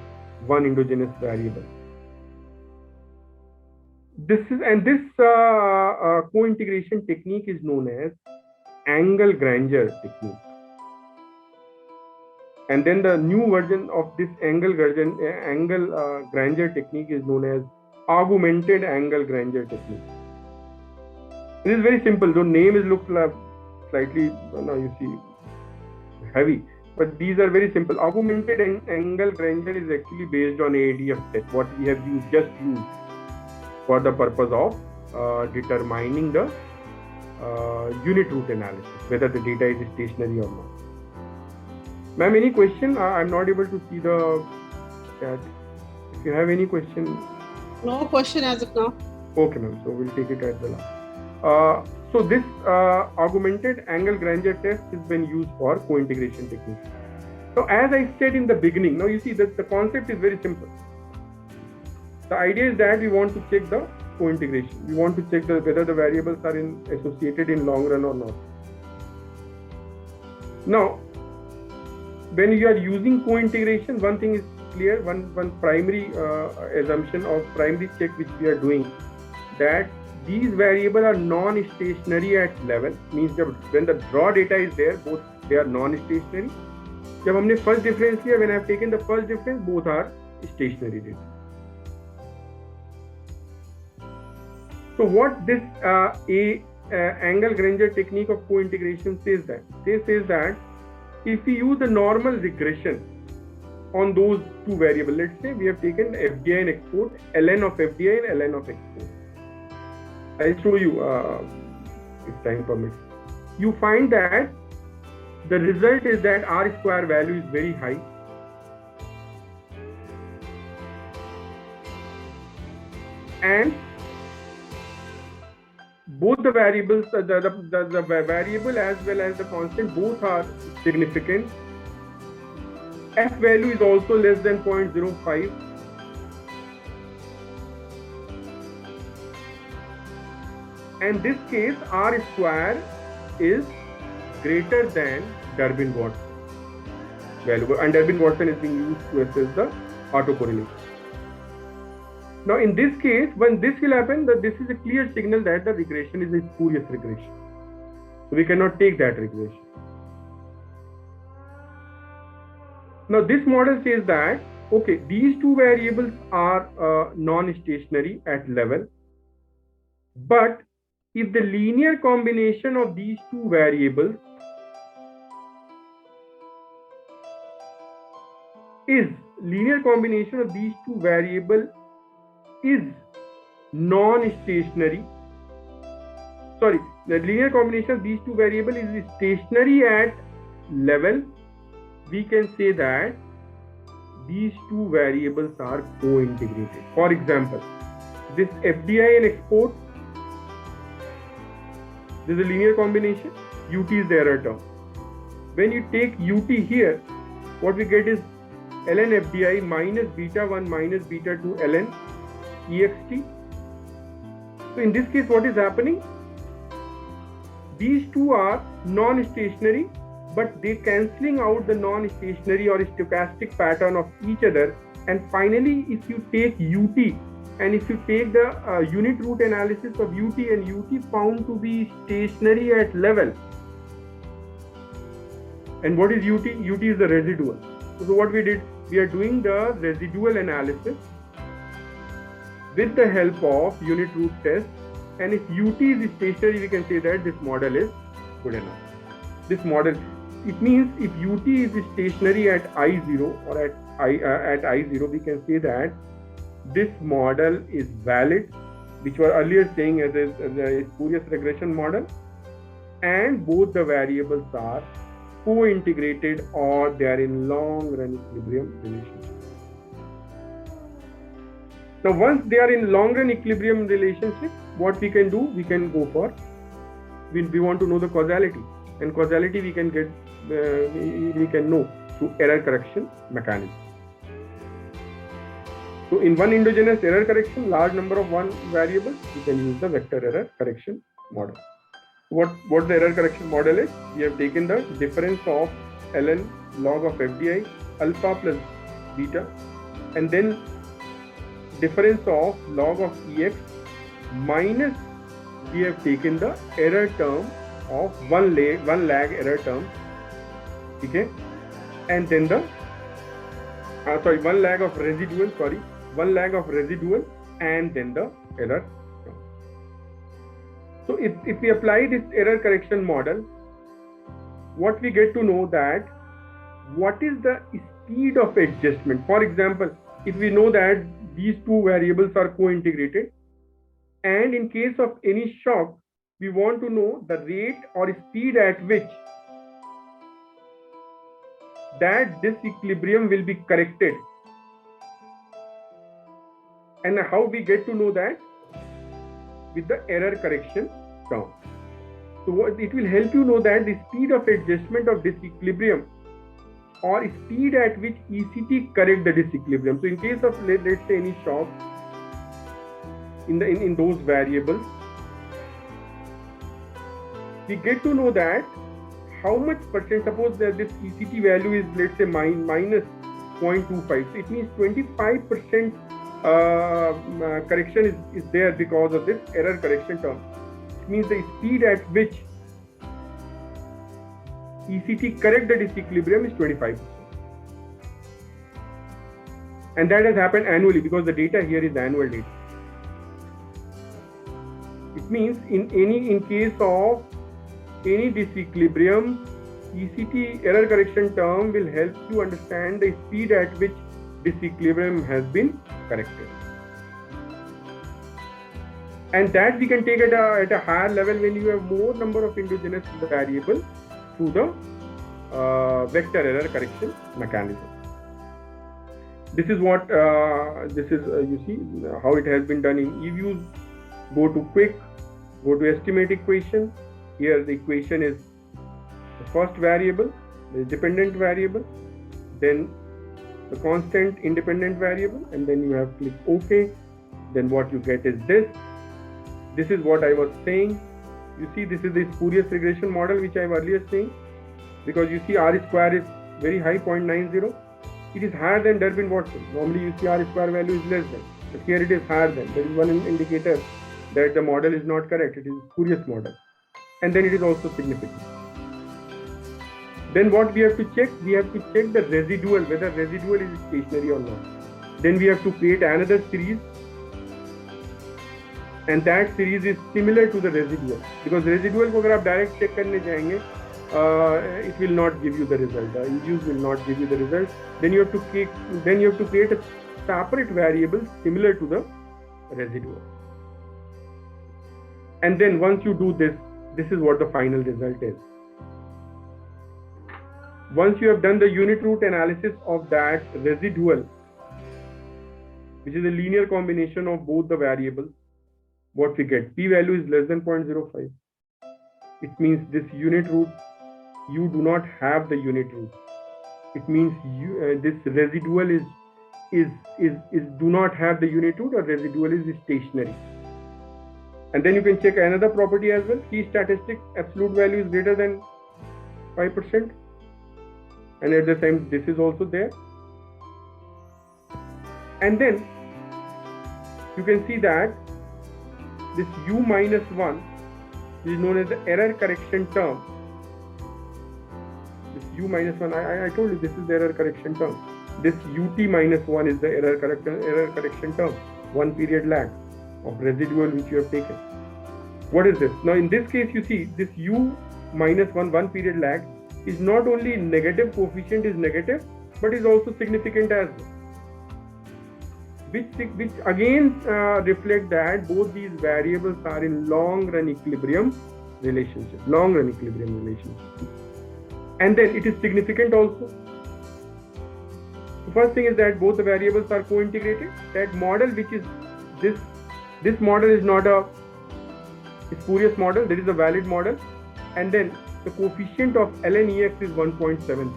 one endogenous variable. this co-integration technique is known as angle grandeur technique. And then the new version of this angle grandeur technique is known as augmented angle grandeur technique. It is very simple. The name looks like slightly, you see, heavy, but these are very simple. Augmented angle grandeur is actually based on AADF test, what we have just used for the purpose of determining the unit root analysis, whether the data is stationary or not. Ma'am, any question? I'm not able to see the chat. If you have any question. No question as of now. Okay, ma'am. So we'll take it at the last. So this augmented angle grandeur test has been used for co-integration technique. So as I said in the beginning, now you see that the concept is very simple. The idea is that we want to check the co-integration. We want to check whether the variables are associated in long run or not. Now, when you are using co-integration, one thing is clear, one primary assumption or primary check which we are doing, that these variables are non-stationary at level, means that when the raw data is there, both they are non-stationary. जब हमने first difference लिया, when I have taken the first difference, both are stationary data. So what this angle grandeur technique of co-integration says that? This says that if we use the normal regression on those two variables, let's say we have taken FDI and export, ln of FDI and ln of export. I'll show you if time permits. You find that the result is that R square value is very high. And both the variables, the variable as well as the constant, both are significant. F value is also less than 0.05. And this case, R square is greater than Durbin-Watson value, and Durbin-Watson is being used to assess the autocorrelation. Now, in this case, when this will happen, this is a clear signal that the regression is a spurious regression. So we cannot take that regression. Now, this model says that, okay, these two variables are non-stationary at level, but if the linear combination of these two variables is non-stationary, the linear combination of these two variables is stationary at level, we can say that these two variables are co-integrated. For example, this FDI and export, this is a linear combination, UT is the error term. When you take UT here, what we get is ln FDI minus beta 1 minus beta 2 ln EXT. So in this case, what is happening? These two are non-stationary, but they cancelling out the non-stationary or stochastic pattern of each other. And finally, if you take UT and if you take the unit root analysis of UT, and UT found to be stationary at level. And what is UT? UT is the residual. So what we did, we are doing the residual analysis with the help of unit root test. And if UT is stationary, we can say that this model is good enough. This model, it means if UT is stationary at I0 or at I0, we can say that this model is valid, which we were earlier saying as a spurious regression model, and both the variables are co-integrated or they are in long run equilibrium relationship. Now, once they are in long run equilibrium relationship, what we can do, we can go for, we want to know the causality, and causality we can get, we can know through error correction mechanism. So in one endogenous error correction, large number of one variables, we can use the vector error correction model. What the error correction model is? We have taken the difference of ln log of FDI alpha plus beta, and then difference of log of EX minus we have taken the error term of one lag error term, okay, and then the one lag of residual and then the error term. So if we apply this error correction model, what we get to know that what is the speed of adjustment. For example, if we know that these two variables are co-integrated, and in case of any shock, we want to know the rate or speed at which that disequilibrium will be corrected. And how we get to know that? With the error correction term. So it will help you know that the speed of adjustment of disequilibrium or speed at which ECT correct the disequilibrium. So in case of let's say any shock in those variables, we get to know that how much percent, suppose that this ECT value is let's say minus 0.25, so it means 25% correction is there because of this error correction term. It means the speed at which ECT correct the disequilibrium is 25%. And that has happened annually because the data here is annual data. It means in case of any disequilibrium, ECT error correction term will help you understand the speed at which disequilibrium has been corrected. And that we can take at a higher level when you have more number of endogenous variables through the vector error correction mechanism. This is what you see how it has been done in eViews. Go to quick, go to estimate equation. Here the equation is the first variable, the dependent variable, then the constant independent variable, and then you have click OK. Then what you get is this. This is what I was saying. You see, this is the spurious regression model which I was earlier saying, because you see R square is very high, 0.90. It is higher than Durbin-Watson. Normally you see R square value is less than, but here it is higher than. There is one indicator that the model is not correct. It is a spurious model. And then it is also significant. Then what we have to check? We have to check the residual, whether residual is stationary or not. Then we have to create another series, and that series is similar to the residual, because residual को अगर आप direct check करने जाएंगे, it will not give you the result. eViews will not give you the result. Then you have to create a separate variable similar to the residual. And then once you do this, this is what the final result is. Once you have done the unit root analysis of that residual, which is a linear combination of both the variables, what we get? P-value is less than 0.05. It means this unit root, you do not have the unit root. It means this residual is do not have the unit root, or residual is stationary. And then you can check another property as well. T statistic absolute value is greater than 5%. And at the time, this is also there. And then you can see that this U minus 1 is known as the error correction term. This U minus 1, I told you this is the error correction term. This UT minus 1 is the error correction term, 1 period lag of residual which you have taken. What is this? Now in this case, you see this U minus 1 period lag is not only negative, coefficient is negative, but is also significant as well. Which again reflect that both these variables are in long run equilibrium relationship. And then it is significant also. The first thing is that both the variables are co-integrated. That model, which is this model, is not a spurious model. There is a valid model. And then the coefficient of ln EX is 1.7.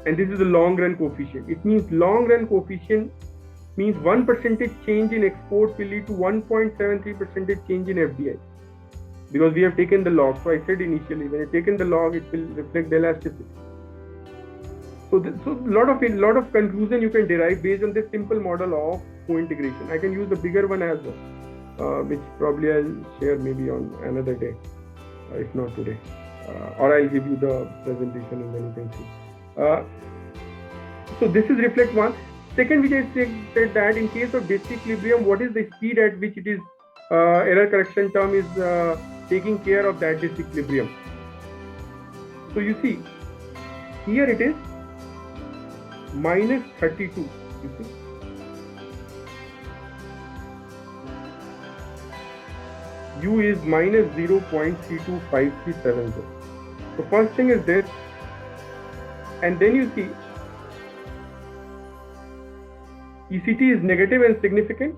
And this is the long run coefficient. It means long run coefficient means 1% change in export will lead to 1.73% change in FDI. Because we have taken the log. So I said initially, when you taken the log, it will reflect the elasticity. So a lot of conclusion you can derive based on this simple model of co-integration. I can use the bigger one as well, which probably I'll share maybe on another day, if not today, or I'll give you the presentation and then you can see. So this is reflect one. Second, which I said that in case of disequilibrium, what is the speed at which it is error correction term is taking care of that disequilibrium. So you see, here it is minus 32. You see, U is minus 0.325370. So first thing is this, and then you see ECT is negative and significant.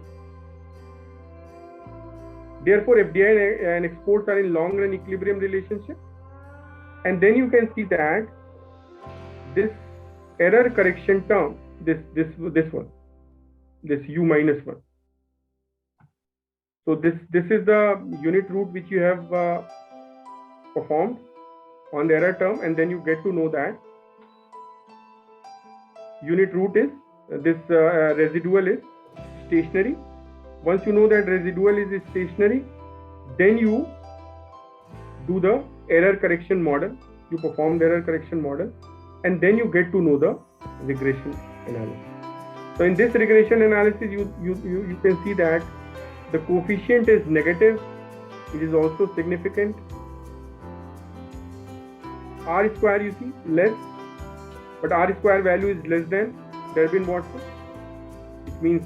Therefore, FDI and exports are in long run equilibrium relationship. And then you can see that this error correction term, this one, this U minus 1. So this is the unit root which you have performed on the error term, and then you get to know that unit root is this residual is stationary. Once you know that residual is stationary, then you do the error correction model. You perform the error correction model, and then you get to know the regression analysis. So in this regression analysis, you can see that the coefficient is negative. It is also significant. R square you see less, but R square value is less than Durbin-Watson. It means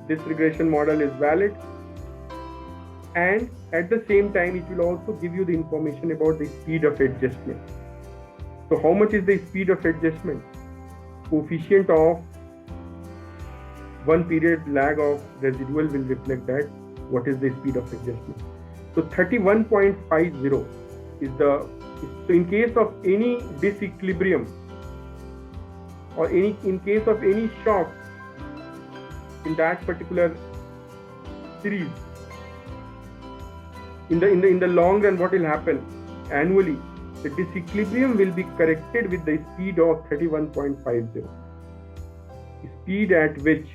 this regression model is valid, and at the same time it will also give you the information about the speed of adjustment. So how much is the speed of adjustment? Coefficient of one period lag of residual will reflect that what is the speed of adjustment. So 31.50 is the, so in case of any disequilibrium or in case of any shock in that particular series, in the long run, what will happen annually? The disequilibrium will be corrected with the speed of 31.50, speed at which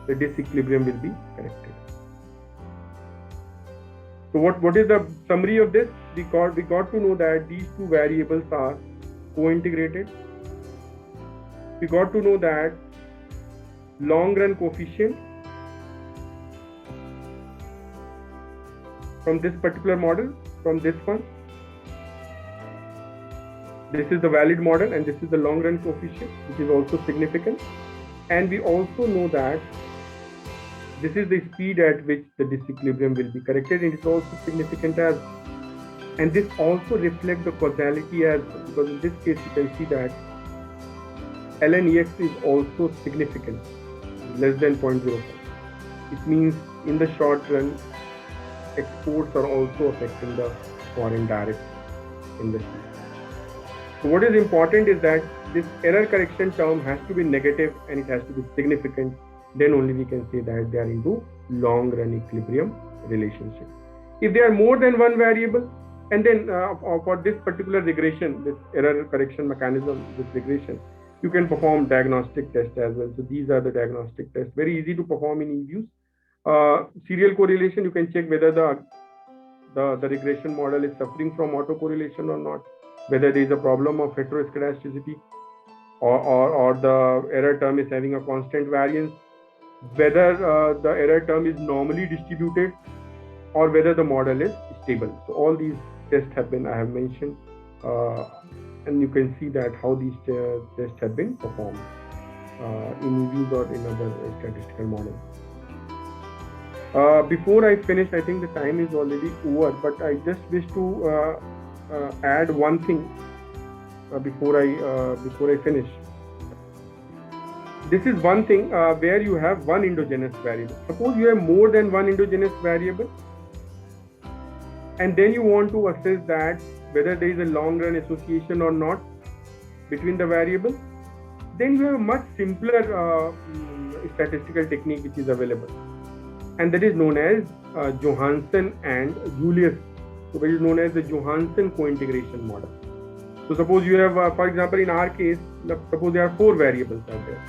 the disequilibrium will be corrected. So what is the summary of this? We got to know that these two variables are co-integrated. We got to know that long run coefficient from this particular model, from this one, this is the valid model, and this is the long run coefficient, which is also significant. And we also know that this is the speed at which the disequilibrium will be corrected, and it is also significant as, and this also reflects the causality as, because in this case you can see that ln EX is also significant, less than 0.05. It means in the short run, exports are also affecting the foreign direct industry. So what is important is that this error correction term has to be negative and it has to be significant. Then only we can say that they are into long run equilibrium relationship. If they are more than one variable, and then for this particular regression, this error correction mechanism, this regression, you can perform diagnostic tests as well. So these are the diagnostic tests, very easy to perform in eViews. Serial correlation, you can check whether the regression model is suffering from autocorrelation or not, whether there is a problem of heteroscedasticity, or the error term is having a constant variance, whether the error term is normally distributed, or whether the model is stable. So all these tests have been, I have mentioned, and you can see that how these tests have been performed in eViews or in other statistical models. Before I finish, I think the time is already over, but I just wish to add one thing before I finish. This is one thing where you have one endogenous variable. Suppose you have more than one endogenous variable, and then you want to assess that whether there is a long run association or not between the variables. Then you have a much simpler statistical technique which is available, and that is known as Johansen and Julius. So it is known as the Johansen co-integration model. So suppose you have, for example, in our case, suppose there are 4 variables out there.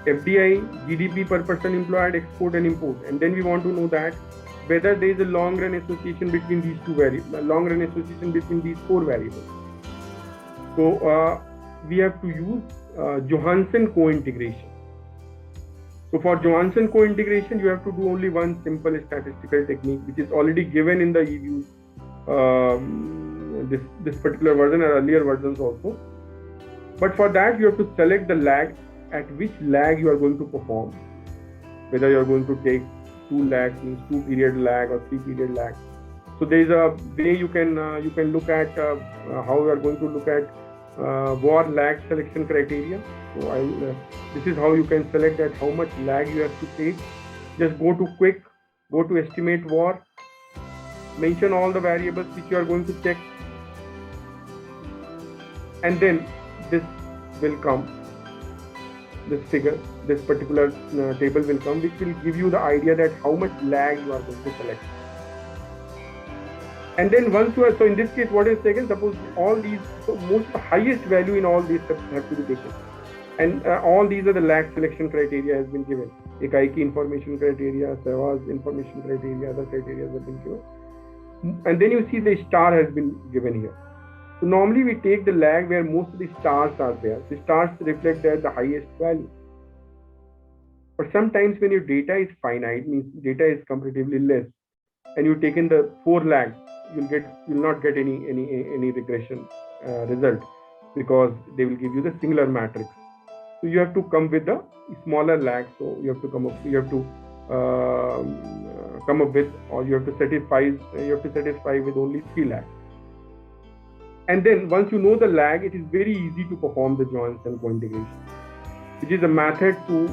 FDI, GDP per person employed, export and import. And then we want to know that whether there is a long run association between these two variables, long run association between these four variables. So we have to use Johansson co-integration. So for Johansson co-integration, you have to do only one simple statistical technique, which is already given in the EViews, this particular version and earlier versions also. But for that, you have to select the lag, at which lag you are going to perform. Whether you are going to take 2 lags, means 2 period lag or 3 period lag. So there is a way you can look at how you are going to look at VAR lag selection criteria. So this is how you can select that how much lag you have to take. Just go to quick, go to estimate VAR, mention all the variables which you are going to check, and then this will come, this figure, this particular table will come, which will give you the idea that how much lag you are going to select. And then once you are, so in this case, what is taken? Suppose all these, so most the highest value in all these steps have to be taken. And all these are the lag selection criteria has been given. Ekaiki information criteria, Sehwag's information criteria, other criteria have been given. And then you see the star has been given here. So normally we take the lag where most of the stars are there. The stars reflect that the highest value. But sometimes when your data is finite, means data is comparatively less, and you take in the 4 lags, you'll not get any regression result, because they will give you the singular matrix. So you have to come with the smaller lag. So you have to come up with, or you have to satisfy with only 3 lags. And then once you know the lag, it is very easy to perform the Johansson co-integration, which is a method to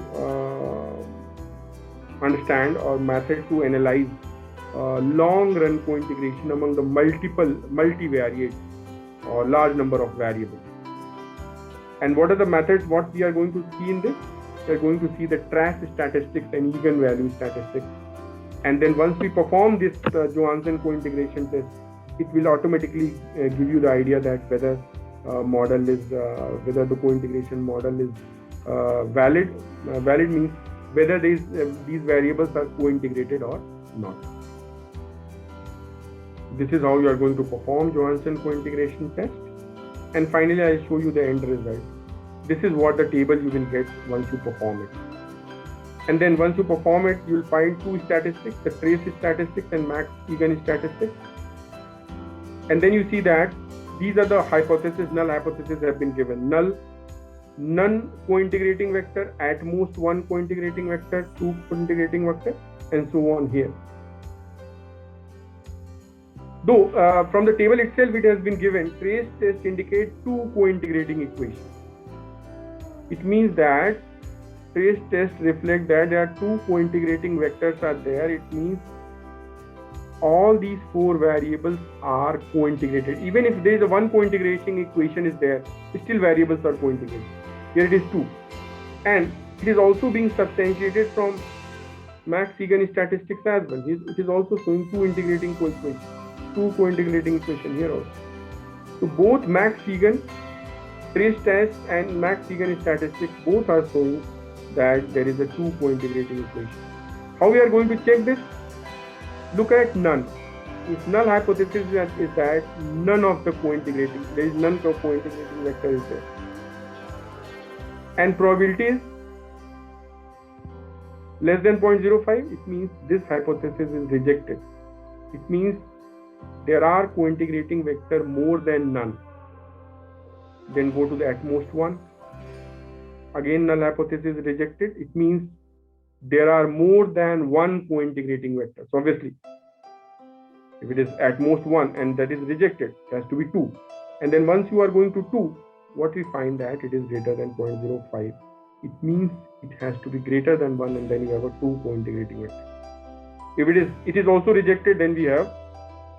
understand or method to analyze long run co-integration among the multivariate or large number of variables. And what are the methods? What we are going to see in this? We are going to see the trace statistics and eigenvalue statistics. And then once we perform this Johansson co-integration test, it will automatically give you the idea that whether whether the co-integration model is valid. Valid means whether these variables are co-integrated or not. This is how you are going to perform Johansson co-integration test. And finally, I will show you the end result. This is what the table you will get once you perform it. And then once you perform it, you will find 2 statistics, the trace statistics and max eigen statistics. And then you see that these are the hypotheses, null hypotheses have been given. Null, none co-integrating vector, at most 1 co-integrating vector, 2 co-integrating vector, and so on here. Though from the table itself it has been given, trace test indicate 2 co-integrating equations. It means that trace test reflect that there are 2 co-integrating vectors are there. It means all these 4 variables are co-integrated. Even if there is a 1 co-integrating equation is there, still variables are co-integrated. Here it is 2. And it is also being substantiated from max eigen statistics as well. It is also showing 2 integrating co-equations. 2 co-integrating equation here also. So both max eigen, trace test and max eigen statistics both are showing that there is a 2 co-integrating equation. How we are going to check this? Look at none. If null hypothesis is that none of the co-integrating, there is none co-integrating vector is there. And probability is less than 0.05, it means this hypothesis is rejected. It means there are co-integrating vector more than none. Then go to the at most 1. Again, null hypothesis is rejected. It means there are more than 1 co-integrating vector. So obviously, if it is at most 1 and that is rejected, it has to be 2. And then once you are going to 2, what we find that it is greater than 0.05. It means it has to be greater than 1, and then you have a 2 co-integrating vector. If it is also rejected, then we have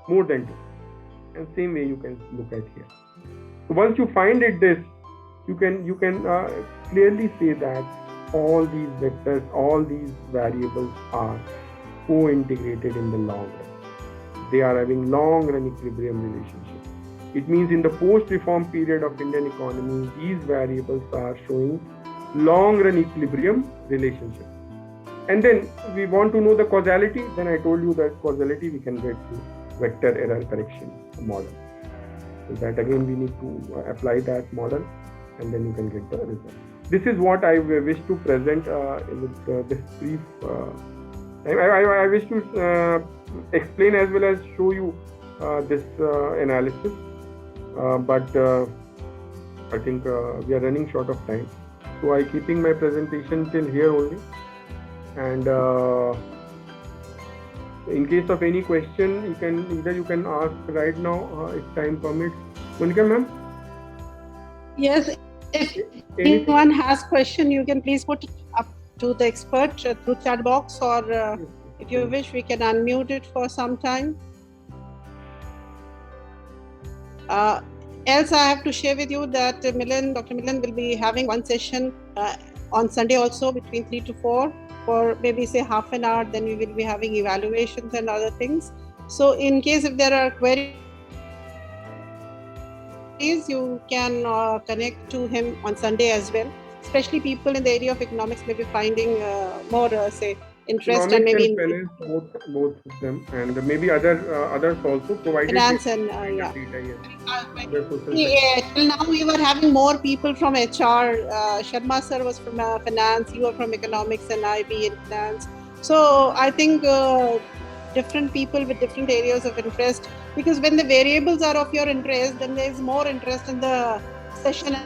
more than 2. And same way you can look at here. So once you find it this, you can clearly say that all these vectors, all these variables are co-integrated in the long run. They are having long run equilibrium relationship. It means in the post-reform period of Indian economy, these variables are showing long run equilibrium relationship. And then we want to know the causality. Then I told you that causality we can get through vector error correction model. So that again we need to apply that model, and then you can get the result. This is what I wish to present with this brief. I wish to explain as well as show you this analysis, but I think we are running short of time. So I keeping my presentation till here only, and in case of any question, you can ask right now if time permits. Monica ma'am? Yes, if anyone has question, you can please put it up to the expert through chat box, or if you wish, we can unmute it for some time. Else, I have to share with you that Dr. Milan will be having one session on Sunday also between 3 to 4 for maybe say half an hour. Then we will be having evaluations and other things. So in case if there are queries, you can connect to him on Sunday as well. Especially people in the area of economics may be finding more say interest economics and maybe and finance, both of them, and maybe others also provided finance and data, till now we were having more people from HR. Sharma sir was from finance, you were from economics, and IB in finance. So I think different people with different areas of interest, because when the variables are of your interest, then there is more interest in the session.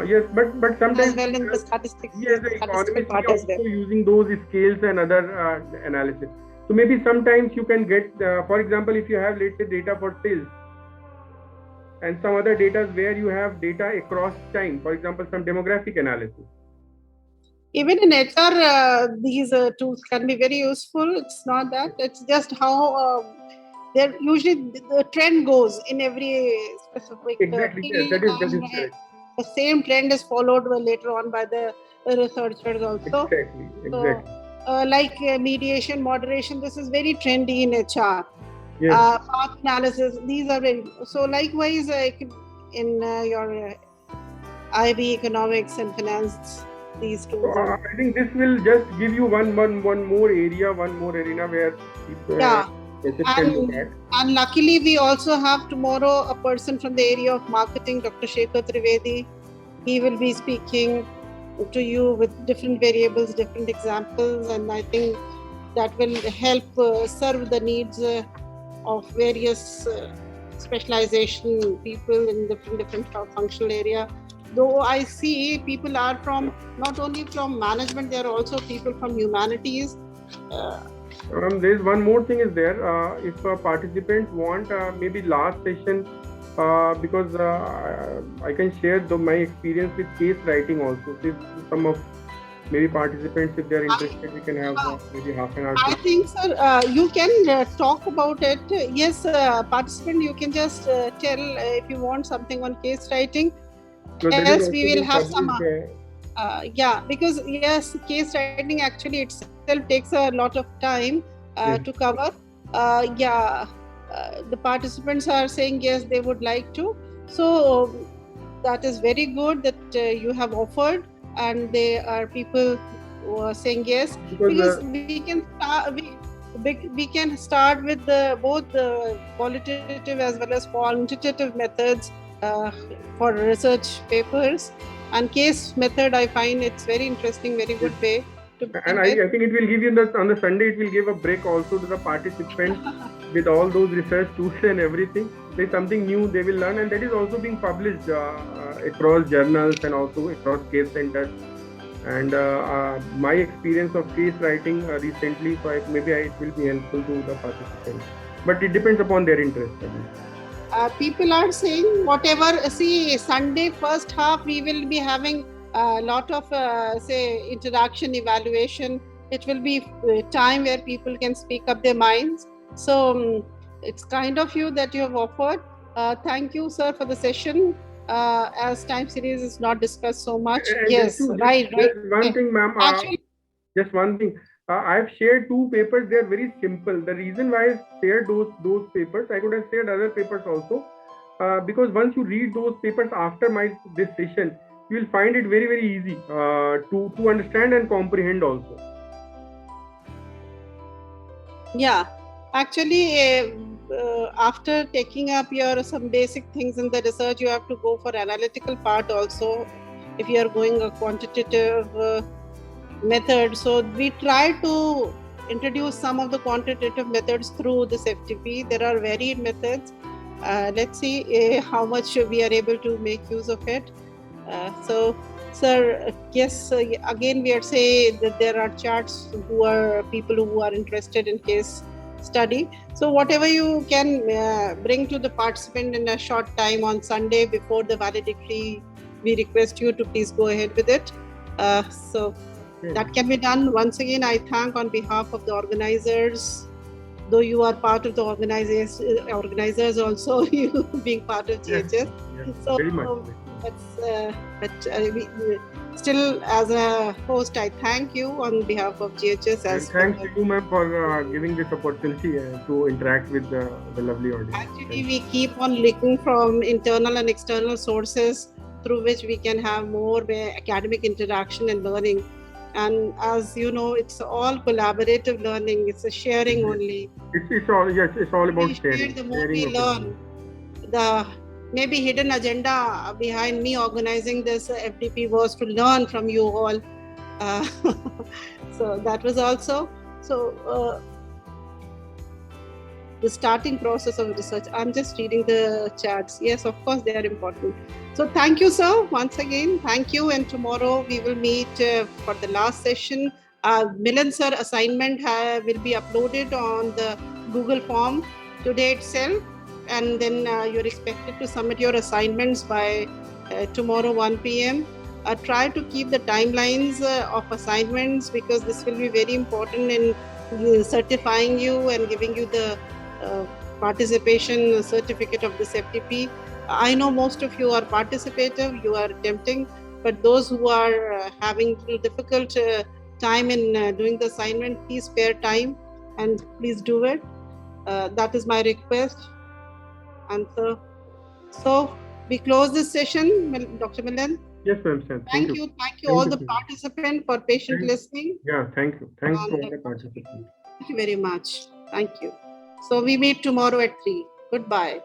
Yes, but sometimes as well in the statistics. Yes, the economists are also using those scales and other analysis. So maybe sometimes you can get, for example, if you have let's say data for sales, and some other data where you have data across time, for example, some demographic analysis. Even in HR, these tools can be very useful. It's not that, it's just how they're usually the trend goes in every specific. Exactly, yes, that is correct. The same trend is followed later on by the researchers also. Exactly. So, like mediation, moderation, this is very trendy in HR. Yes. Path analysis, these are very, so likewise in your IB economics and finance, these tools. So, I think this will just give you one more area, one more arena where people can do that. And luckily we also have tomorrow a person from the area of marketing, Dr. Shekhar Trivedi. He will be speaking to you with different variables, different examples, and I think that will help serve the needs of various specialization people in different functional area. Though I see people are from not only from management, there are also people from humanities. There is one more thing is there. If participants want, maybe last session, because I can share my experience with case writing also. If some of maybe participants, if they are interested, we can have maybe half an hour. I think, sir, you can talk about it. Yes, participant, you can just tell if you want something on case writing. So else we will have some. Because yes, case writing actually itself takes a lot of time to cover. The participants are saying yes, they would like to. So that is very good that you have offered, and there are people who are saying yes, because we can start with both the qualitative as well as quantitative methods for research papers, and case method I find it's very interesting, very good way to. And I think it will give you on the Sunday, it will give a break also to the participants with all those research tools and everything. There's something new they will learn, and that is also being published across journals and also across case centers. And my experience of case writing recently, so maybe it will be helpful to the participants. But it depends upon their interest. People are saying whatever. See, Sunday first half we will be having a lot of say interaction, evaluation. It will be time where people can speak up their minds. So it's kind of you that you have offered. Thank you, sir, for the session. As time series is not discussed so much. Yes, right. One thing, ma'am. Just one thing. I've shared 2 papers. They are very simple. The reason why I shared those papers, I could have shared other papers also, because once you read those papers after this session, you will find it very easy to understand and comprehend also. Yeah, actually, after taking up your some basic things in the research, you have to go for analytical part also. If you are going a quantitative method, so we try to introduce some of the quantitative methods through this FTP. There are varied methods. Let's see how much we are able to make use of it. So, sir, yes, again we are saying that there are charts who are people who are interested in case study. So whatever you can bring to the participant in a short time on Sunday before the valedictory, we request you to please go ahead with it. So that can be done. Once again, I thank on behalf of the organizers, though you are part of the organizers also, you being part of GHS. Yes, so very much. Still, as a host, I thank you on behalf of GHS. And thanks to you, ma'am, for giving this opportunity to interact with the lovely audience. Actually, we keep on looking from internal and external sources through which we can have more academic interaction and learning. And as you know, it's all collaborative learning. It's a sharing only. It's all about sharing. The more we learn, the maybe hidden agenda behind me organizing this FTP was to learn from you all. So that was also the starting process of research. I'm just reading the chats. Yes, of course, they are important. So thank you, sir. Once again, thank you. And tomorrow we will meet for the last session. Milan sir assignment will be uploaded on the Google form today itself. And then you're expected to submit your assignments by tomorrow 1 p.m. Try to keep the timelines of assignments, because this will be very important in certifying you and giving you the participation certificate of this FTP. I know most of you are participative, you are attempting, but those who are having a difficult time in doing the assignment, please spare time and please do it. That is my request. And so we close this session, Dr. Milan. Yes, ma'am. Thank you. Thank you all the participants for patient listening. Yeah, thank you. Thanks to all the participants. Thank you very much. Thank you. So we meet tomorrow at 3. Goodbye.